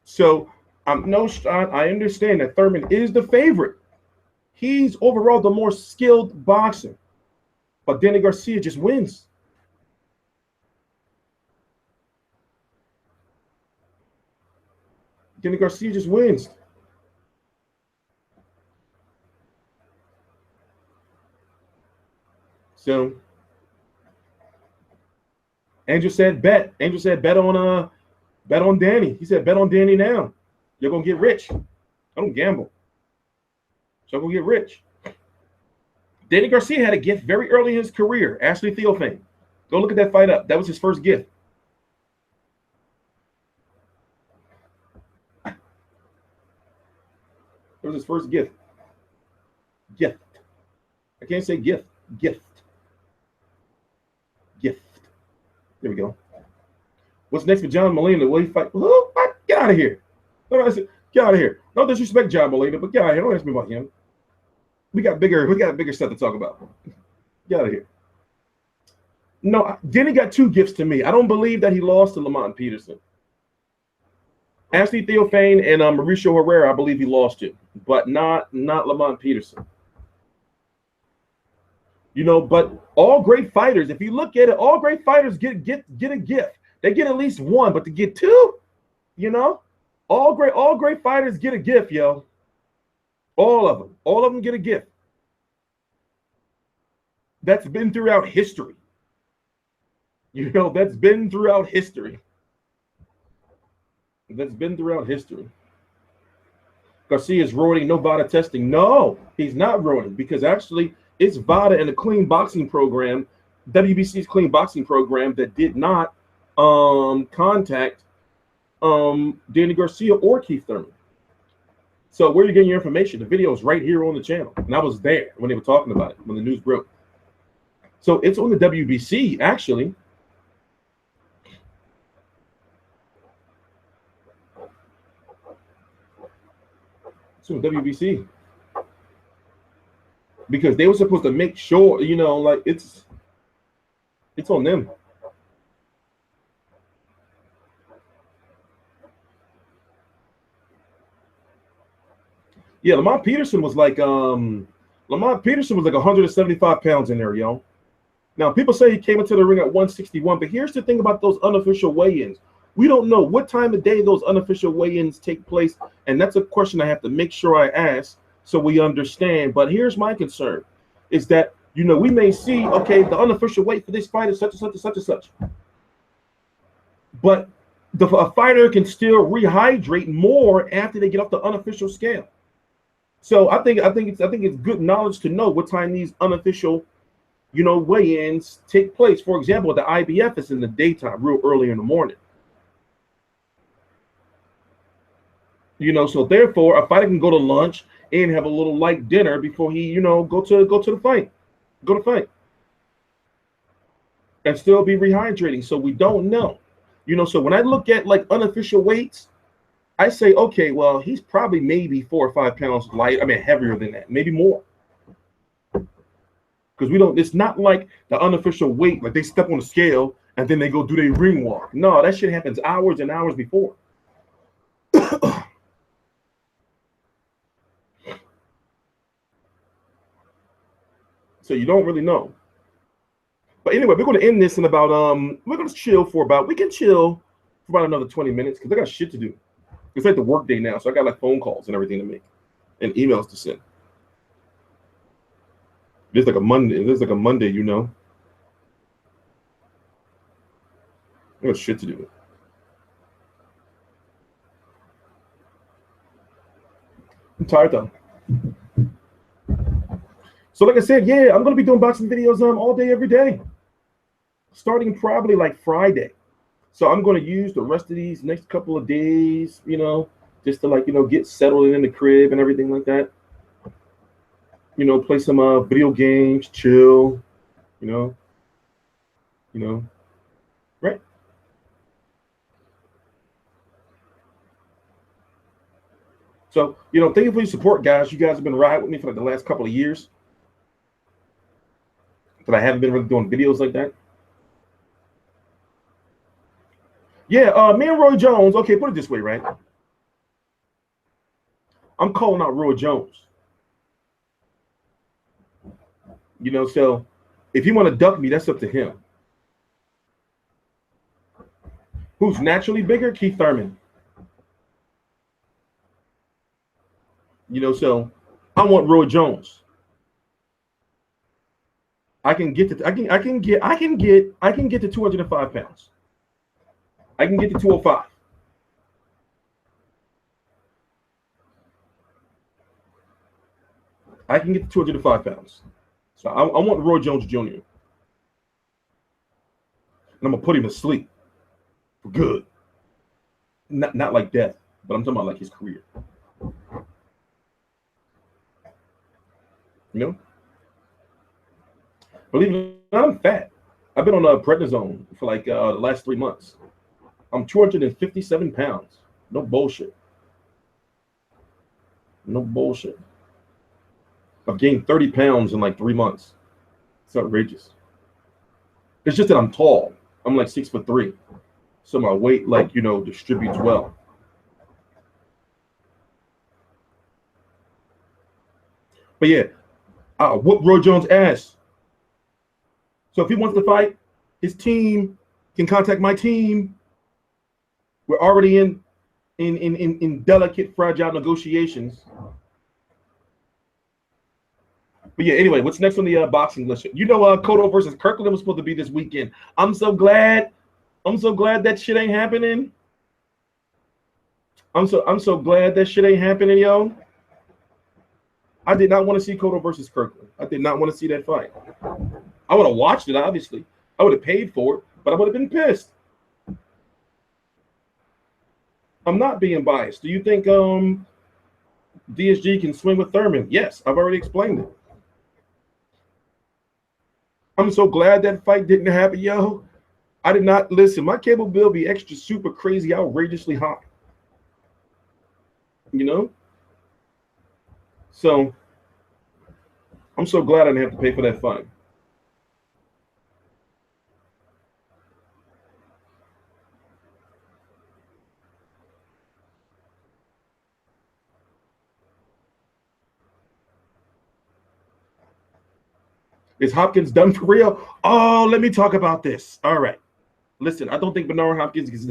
[SPEAKER 8] So I understand that Thurman is the favorite. He's overall the more skilled boxer. But Danny Garcia just wins. Danny Garcia just wins. So Andrew said bet. Andrew said bet on Danny. He said bet on Danny now. You're gonna get rich. I don't gamble. So I'm gonna get rich. Danny Garcia had a gift very early in his career. Ashley Theophane. Go look at that fight up. That was his first gift. It was his first gift. Gift. I can't say gift. Gift. Gift. There we go. What's next for John Molina? Will he fight? Oh, get out of here. Get out of here. No disrespect, John Molina, but get out of here. Don't ask me about him. We got bigger stuff to talk about. Get out of here. No, Denny got two gifts to me. I don't believe that he lost to Lamont Peterson. Ashley Theophane and Mauricio Herrera, I believe he lost to, but not Lamont Peterson. You know, but all great fighters, if you look at it, all great fighters get a gift. They get at least one, but to get two, you know, all great fighters get a gift, yo. All of them get a gift. That's been throughout history. You know, that's been throughout history. That's been throughout history. Garcia's roiding, no VADA testing. No, he's not roiding because actually it's VADA and the clean boxing program, WBC's clean boxing program that did not contact Danny Garcia or Keith Thurman. So where are you getting your information? The video is right here on the channel. And I was there when they were talking about it, when the news broke. So it's on the WBC, actually. It's on the WBC. Because they were supposed to make sure, you know, like it's on them. Yeah, Lamont Peterson was like 175 pounds in there, yo. Now people say he came into the ring at 161, but here's the thing about those unofficial weigh-ins. We don't know what time of day those unofficial weigh-ins take place, and that's a question I have to make sure I ask so we understand. But here's my concern: is that, you know, we may see, okay, the unofficial weight for this fight is such and such and such and such, but a fighter can still rehydrate more after they get off the unofficial scale. So I think it's good knowledge to know what time these unofficial, you know, weigh-ins take place. For example, the IBF is in the daytime, real early in the morning. You know, so therefore, a fighter can go to lunch and have a little light dinner before he, you know, go to the fight, and still be rehydrating. So we don't know, you know. So when I look at like unofficial weights, I say, okay, well, he's probably maybe 4 or 5 pounds light. I mean, heavier than that, maybe more. Because we don't, it's not like the unofficial weight, like they step on the scale and then they go do their ring walk. No, that shit happens hours and hours before. So you don't really know. But anyway, we're going to end this in about, we're going to chill for about, we can chill for about another 20 minutes because I got shit to do. It's like the work day now, so I got like phone calls and everything to make and emails to send. It's like a Monday, you know. I got shit to do. I'm tired though. So like I said, yeah, I'm gonna be doing boxing videos all day, every day. Starting probably like Friday. So I'm going to use the rest of these next couple of days, you know, just to like, you know, get settled in the crib and everything like that. You know, play some video games, chill, you know, right? So, thank you for your support, guys. You guys have been riding with me for like the last couple of years. But I haven't been really doing videos like that. Yeah, me and Roy Jones. Okay, put it this way, right? I'm calling out Roy Jones. So if you want to duck me, that's up to him. Who's naturally bigger? Keith Thurman. So I want Roy Jones. I can get to 205 pounds. I can get to 205. I can get to 205 pounds. So I want Roy Jones Jr. And I'm gonna put him to sleep for good. Not like death, but I'm talking about like his career. Believe it or not, I'm fat. I've been on a prednisone for like the last 3 months. I'm 257 pounds. No bullshit. No bullshit. I've gained 30 pounds in like 3 months. It's outrageous. It's just that I'm tall. I'm like 6'3", so my weight distributes well. But yeah, I'll whoop Roy Jones' ass. So if he wants to fight, his team can contact my team. We're already in delicate, fragile negotiations. But yeah, anyway, what's next on the boxing list? Cotto versus Kirkland was supposed to be this weekend. I'm so glad that shit ain't happening. I'm so glad that shit ain't happening, yo. I did not want to see Cotto versus Kirkland. I did not want to see that fight. I would have watched it, obviously. I would have paid for it, but I would have been pissed. I'm not being biased. Do you think DSG can swing with Thurman? Yes, I've already explained it. I'm so glad that fight didn't happen, yo. I did not listen. My cable bill be extra super crazy, outrageously high. So I'm so glad I didn't have to pay for that fight. Is Hopkins done for real? Oh, let me talk about this. All right. Listen, I don't think Bernard Hopkins is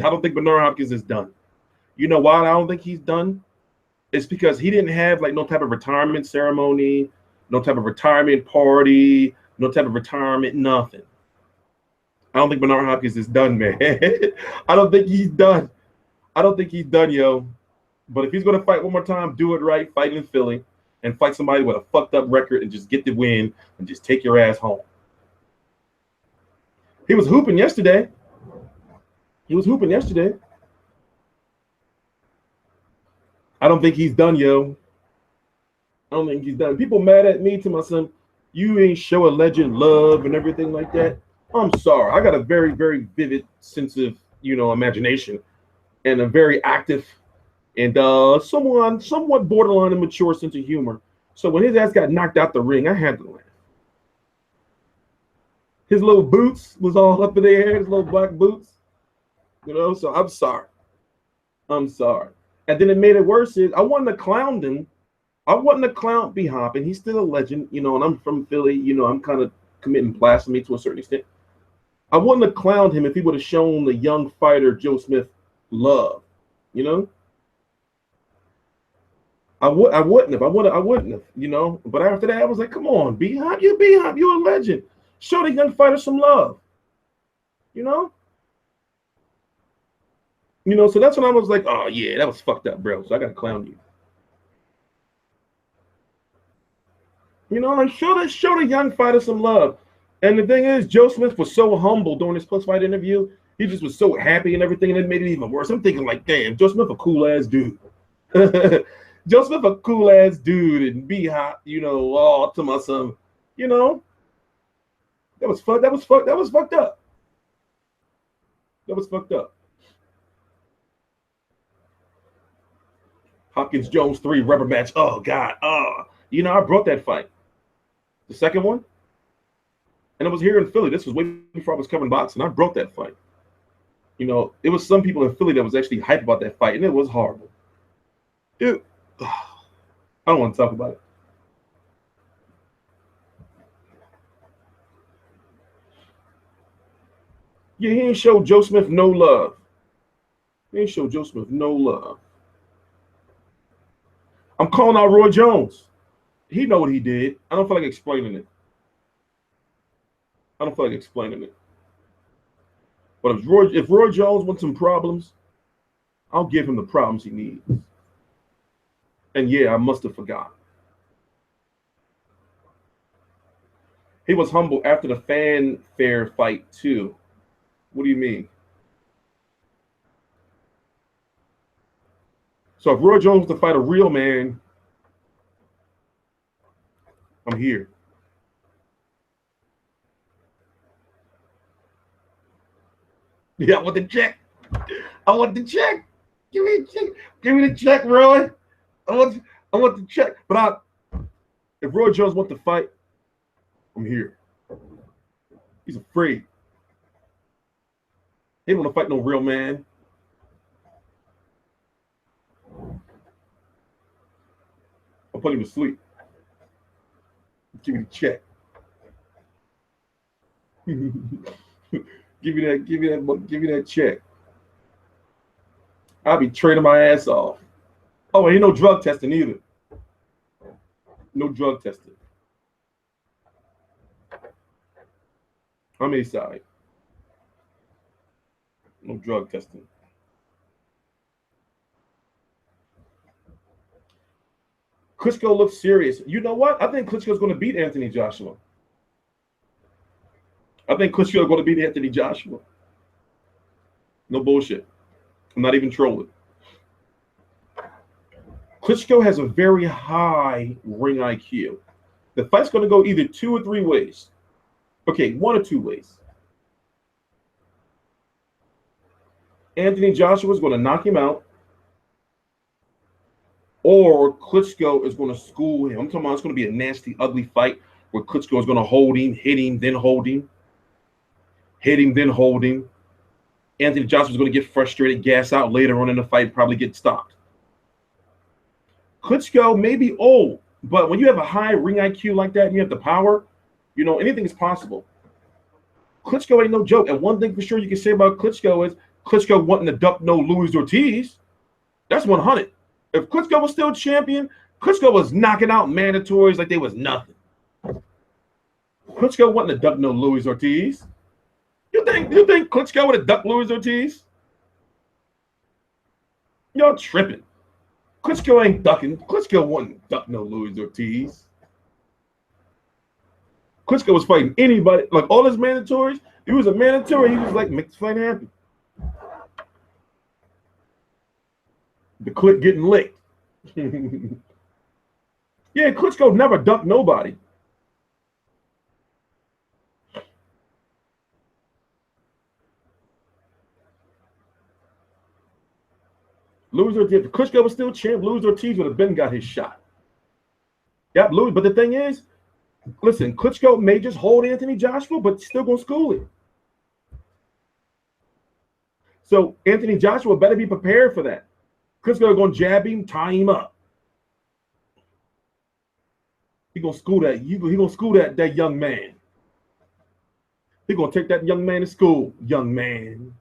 [SPEAKER 8] done. You know why I don't think he's done? It's because he didn't have like no type of retirement ceremony, no type of retirement party, no type of retirement, nothing. I don't think Bernard Hopkins is done, man. I don't think he's done. Yo. But if he's going to fight one more time, do it right, fight in Philly, and fight somebody with a fucked up record and just get the win and just take your ass home. He was hooping yesterday. I don't think he's done, yo. I don't think he's done. People mad at me to my son, you ain't show a legend love and everything like that. I'm sorry. I got a very, very vivid sense of, imagination and a very active and somewhat borderline immature sense of humor. So when his ass got knocked out the ring, I had to laugh. His little boots was all up in the air, his little black boots. So I'm sorry. And then it made it worse is I wasn't to clown him. I wasn't to clown B-Hop, and he's still a legend, and I'm from Philly, I'm kind of committing blasphemy to a certain extent. I wouldn't have clowned him if he would have shown the young fighter Joe Smith love, I wouldn't have, But after that, I was like, come on, B-Hop, you're a legend. Show the young fighter some love, So that's when I was like, oh yeah, that was fucked up, bro. So I gotta clown you. Like show the young fighter some love. And the thing is, Joe Smith was so humble during his post-fight interview. He just was so happy and everything, and it made it even worse. I'm thinking like, damn, Joe Smith a cool ass dude. Joe Smith a cool ass dude and B-Hop, all to my son, that was fucked up. Hopkins Jones 3 rubber match. Oh God. You know, I brought that fight. The second one. And it was here in Philly. This was way before I was covering boxing. I brought that fight. You know, it was some people in Philly that was actually hyped about that fight, and it was horrible. Dude, I don't want to talk about it. Yeah, he ain't showed Joe Smith no love. He ain't showed Joe Smith no love. I'm calling out Roy Jones. He know what he did. I don't feel like explaining it. I don't feel like explaining it. But if Roy Jones wants some problems, I'll give him the problems he needs. And yeah, I must have forgot. He was humble after the fanfare fight too. What do you mean? So if Roy Jones wants to fight a real man, I'm here. Yeah, I want the check. I want the check. Give me a check. Give me the check, Roy. I want the check. But if Roy Jones wants to fight, I'm here. He's afraid. He don't want to fight no real man. I'll put him to sleep. Give me the check. Give me that check. I'll be trading my ass off. Oh, ain't no drug testing either. No drug testing. I'm inside. No drug testing. Klitschko looks serious. You know what? I think Klitschko's going to beat Anthony Joshua. I think Klitschko is going to beat Anthony Joshua. No bullshit. I'm not even trolling. Klitschko has a very high ring IQ. The fight's going to go either 2 or 3 ways. Okay, 1 or 2 ways. Anthony Joshua is going to knock him out, or Klitschko is going to school him. I'm talking about it's going to be a nasty, ugly fight where Klitschko is going to hold him, hit him, then hold him, hit him, then hold him. Anthony Joshua is going to get frustrated, gas out later on in the fight, probably get stopped. Klitschko may be old, but when you have a high ring IQ like that and you have the power, you know, anything is possible. Klitschko ain't no joke. And one thing for sure you can say about Klitschko is Klitschko wanting to duck no Luis Ortiz. That's 100. If Klitschko was still champion, Klitschko was knocking out mandatories like they was nothing. Klitschko wanting to duck no Luis Ortiz. You think Klitschko would have ducked Luis Ortiz? Y'all tripping. Klitschko ain't ducking. Klitschko wouldn't duck no Luis Ortiz. Klitschko was fighting anybody. Like all his mandatories, he was a mandatory. He was like, make the fight happen. The clip getting licked. Yeah, Klitschko never ducked nobody. Luis Ortiz, if Klitschko was still champ, Luis Ortiz would have been got his shot. Yep, Luis. But the thing is, listen, Klitschko may just hold Anthony Joshua, but still gonna school him. So Anthony Joshua better be prepared for that. Klitschko gonna jab him, tie him up. He gonna school that. He gonna school that young man. He gonna take that young man to school, young man.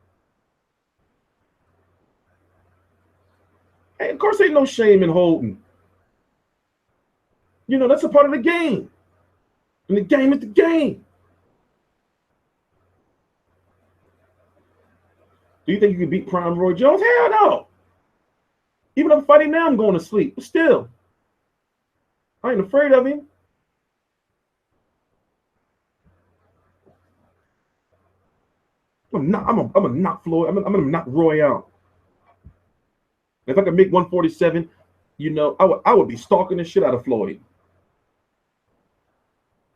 [SPEAKER 8] Hey, of course, ain't no shame in holding. You know, that's a part of the game. And the game is the game. Do you think you can beat Prime Roy Jones? Hell no. Even if I'm fighting now, I'm going to sleep. But still, I ain't afraid of him. I'm gonna knock Floyd. I'm gonna knock Roy out. If I could make 147, you know, I would be stalking the shit out of Floyd.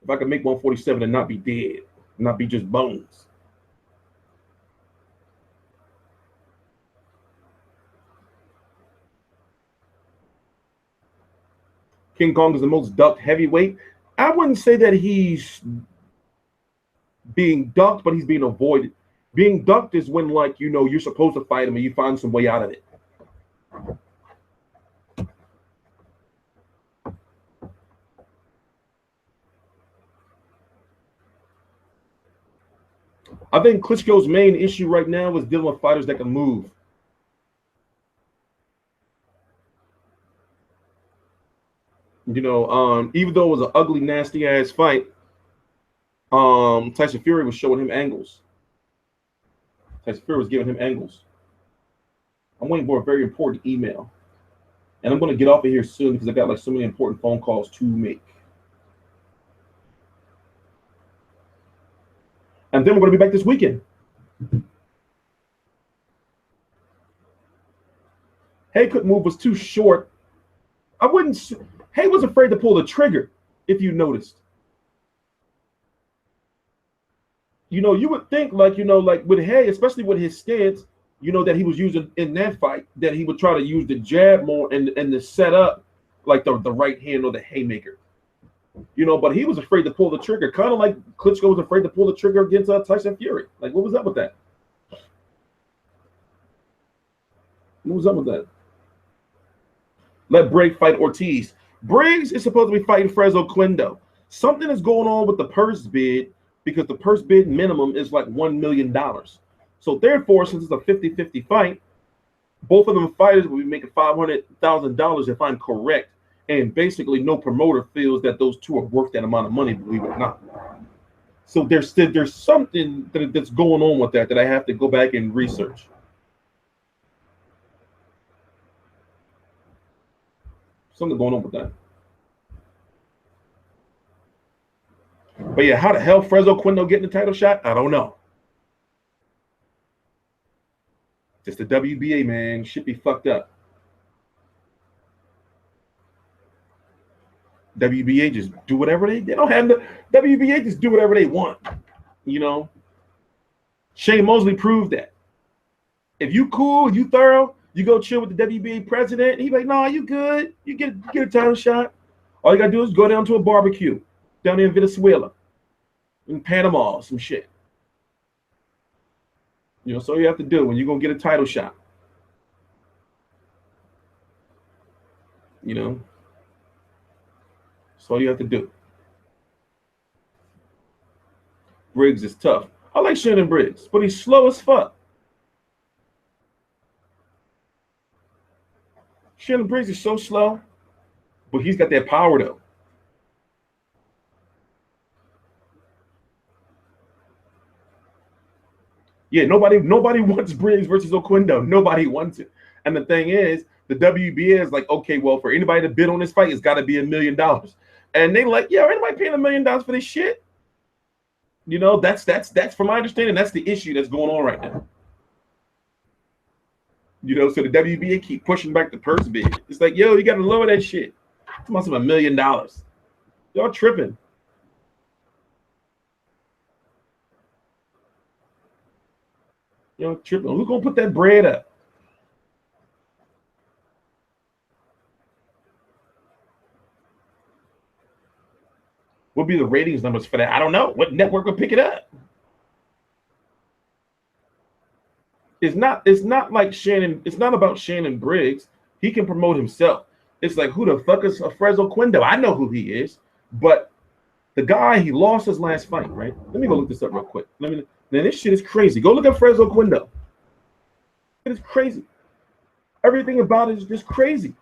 [SPEAKER 8] If I could make 147 and not be dead, not be just bones. King Kong is the most ducked heavyweight. I wouldn't say that he's being ducked, but he's being avoided. Being ducked is when, like, you know, you're supposed to fight him and you find some way out of it. I think Klitschko's main issue right now is dealing with fighters that can move. You know, even though it was an ugly, nasty ass fight, Tyson Fury was showing him angles. Tyson Fury was giving him angles. I'm waiting for a very important email. And I'm going to get off of here soon because I got like so many important phone calls to make. And then we're going to be back this weekend. Hay couldn't move, was too short. I wouldn't. Hay was afraid to pull the trigger, if you noticed. You know, you would think, like, you know, like with Hay, especially with his stance, you know, that he was using in that fight, that he would try to use the jab more and to set up like the right hand or the haymaker. You know, but he was afraid to pull the trigger, kind of like Klitschko was afraid to pull the trigger against Tyson Fury. Like, what was up with that? What was up with that? Let Briggs fight Ortiz. Briggs is supposed to be fighting Fresno Quindo. Something is going on with the purse bid because the purse bid minimum is like $1 million. So therefore, since it's a 50-50 fight, both of them fighters will be making $500,000 if I'm correct. And basically, no promoter feels that those two are worth that amount of money, believe it or not. So there's something that's going on with that I have to go back and research. Something going on with that. But yeah, how the hell Fresno Quindo getting the title shot? I don't know. Just the WBA, man. Should be fucked up. WBA just do whatever they don't have the WBA just do whatever they want. You know, Shane Mosley proved that. If you cool, you thorough, you go chill with the WBA president. He's like, "No, you good. You get a title shot. All you gotta do is go down to a barbecue down there in Venezuela, in Panama, some shit. You know, so you have to do when you're gonna get a title shot. You know." That's all you have to do. Briggs is tough. I like Shannon Briggs, but he's slow as fuck. Shannon Briggs is so slow, but he's got that power though. Yeah, nobody wants Briggs versus Oquendo. Nobody wants it. And the thing is, the WBA is like, okay, well, for anybody to bid on this fight, it's got to be $1 million. And they like, yeah, anybody paying $1 million for this shit? You know, that's from my understanding, that's the issue that's going on right now. You know, so the WBA keep pushing back the purse bid. It's like, yo, you got to lower that shit. It must have $1 million. Y'all tripping. Y'all tripping. Who's gonna put that bread up? What be the ratings numbers for that? I don't know. What network will pick it up? It's not like Shannon. It's not about Shannon Briggs. He can promote himself. It's like, who the fuck is Fresno Quindo? I know who he is, but the guy, he lost his last fight, right? Let me go look this up real quick. Man, this shit is crazy. Go look at Fresno Quindo. It is crazy. Everything about it is just crazy.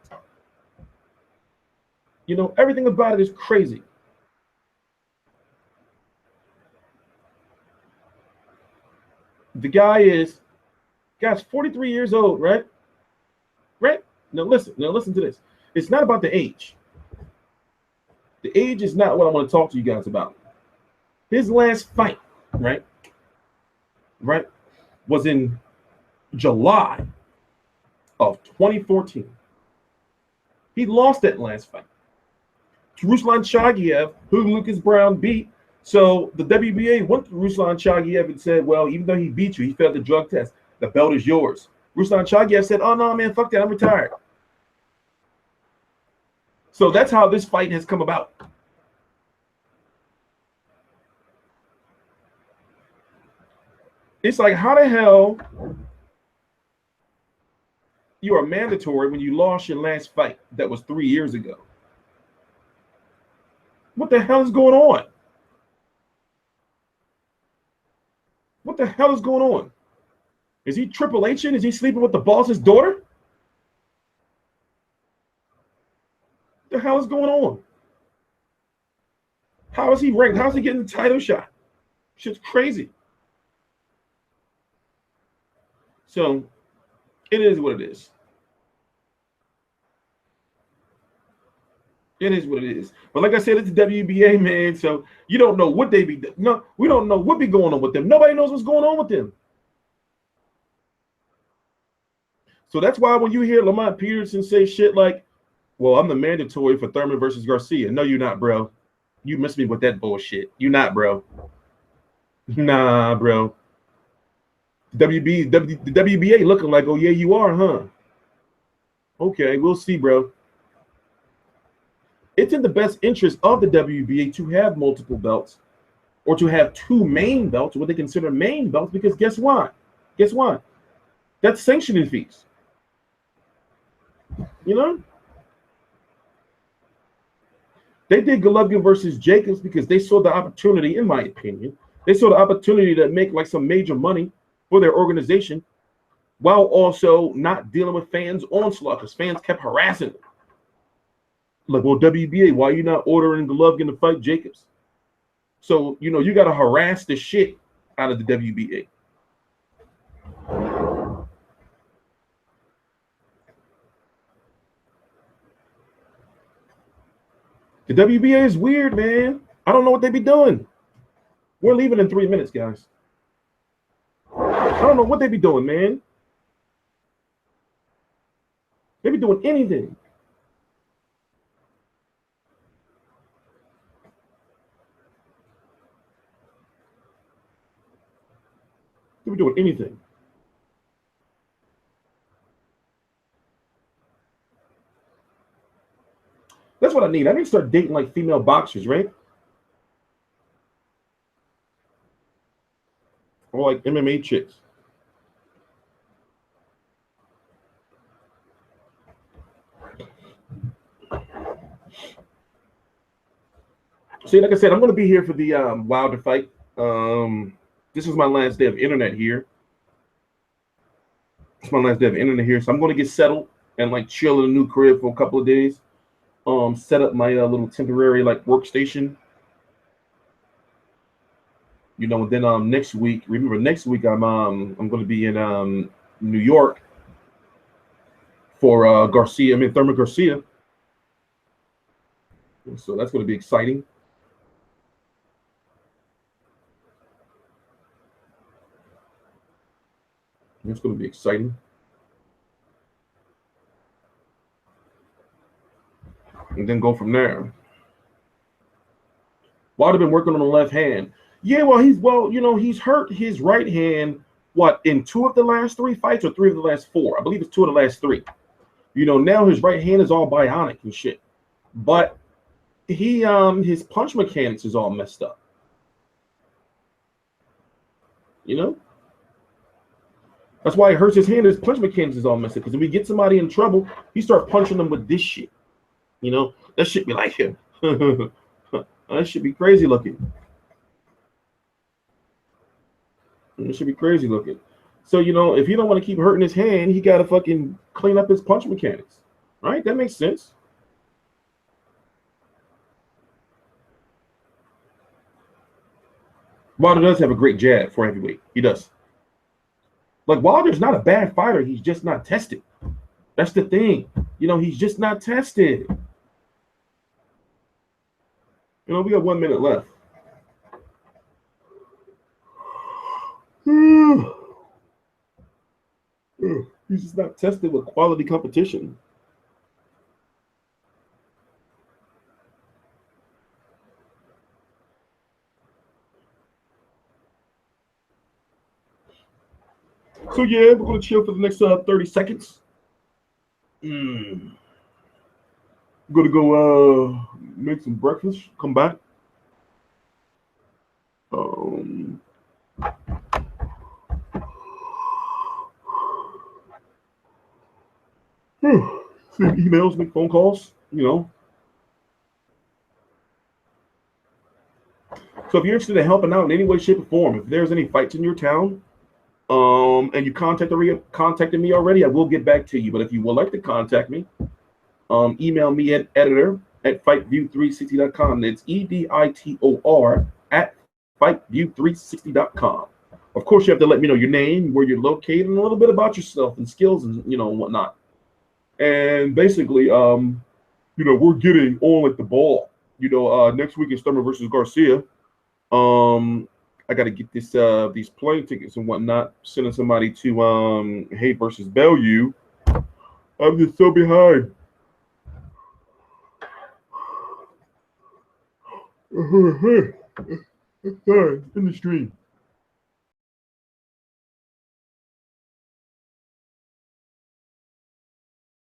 [SPEAKER 8] You know, everything about it is crazy. The guy's 43 years old, right? Right? Now listen to this. It's not about the age. The age is not what I want to talk to you guys about. His last fight, right, was in July of 2014. He lost that last fight to Ruslan Chagiev, who Lucas Brown beat. So the WBA went to Ruslan Chagiev and said, well, even though he beat you, he failed the drug test. The belt is yours. Ruslan Chagiev said, oh, no, man, fuck that. I'm retired. So that's how this fight has come about. It's like, how the hell you are mandatory when you lost your last fight that was 3 years ago? What the hell is going on? What the hell is going on? Is he Triple H-ing? Is he sleeping with the boss's daughter? What the hell is going on? How is he ranked? How is he getting the title shot? Shit's crazy. So it is what it is. It is what it is. But like I said, it's the WBA, man. So you don't know what they be. No, we don't know what be going on with them. Nobody knows what's going on with them. So that's why when you hear Lamont Peterson say shit like, well, I'm the mandatory for Thurman versus Garcia. No, you're not, bro. You missed me with that bullshit. You're not, bro. Nah, bro. The WBA looking like, oh, yeah, you are, huh? Okay, we'll see, bro. It's in the best interest of the WBA to have multiple belts or to have two main belts, what they consider main belts, because guess what? Guess what? That's sanctioning fees. You know? They did Golovkin versus Jacobs because they saw the opportunity, in my opinion. They saw the opportunity to make like some major money for their organization while also not dealing with fans' onslaught because fans kept harassing them. Like, well, WBA, why are you not ordering Golovkin to fight Jacobs? So, you know, you got to harass the shit out of the WBA. The WBA is weird, man. I don't know what they be doing. We're leaving in 3 minutes, guys. I don't know what they be doing, man. They be doing anything. They be doing anything. That's what I need. I need to start dating like female boxers, right? Or like MMA chicks. See, like I said, I'm going to be here for the Wilder fight. This is my last day of internet here. It's my last day of internet here, so I'm going to get settled and like chill in a new crib for a couple of days. Set up my little temporary like workstation. You know, and then next week, remember next week I'm going to be in New York for Thurman Garcia. So that's going to be exciting. It's going to be exciting. And then go from there. Wilder been working on the left hand. Yeah, he's hurt his right hand, in 2 of the last 3 fights or 3 of the last 4? I believe it's 2 of the last 3. You know, now his right hand is all bionic and shit. But his punch mechanics is all messed up. You know? That's why it hurts his hand. His punch mechanics is all messed up. Because if we get somebody in trouble, he starts punching them with this shit. You know, that should be like him. That should be crazy looking. It should be crazy looking. So, you know, if he don't want to keep hurting his hand, he got to fucking clean up his punch mechanics. Right? That makes sense. Wilder does have a great jab for heavyweight. He does. Like, Wilder's not a bad fighter. He's just not tested. That's the thing. You know, he's just not tested. You know, we got 1 minute left. He's just not tested with quality competition. So yeah, we're gonna chill for the next 30 seconds. I'm gonna go make some breakfast. Come back. Send emails, make phone calls, you know. So if you're interested in helping out in any way, shape, or form, if there's any fights in your town, and you contacted me already, I will get back to you. But if you would like to contact me, email me at editor@fightview360.com. It's editor@fightview360.com. Of course, you have to let me know your name, where you're located, and a little bit about yourself and skills and and whatnot. And basically, we're getting on like the ball. Next week is Thurman versus Garcia. I got to get these plane tickets and whatnot. Sending somebody to Hay versus Bellevue. I'm just so behind. Sorry, in the stream.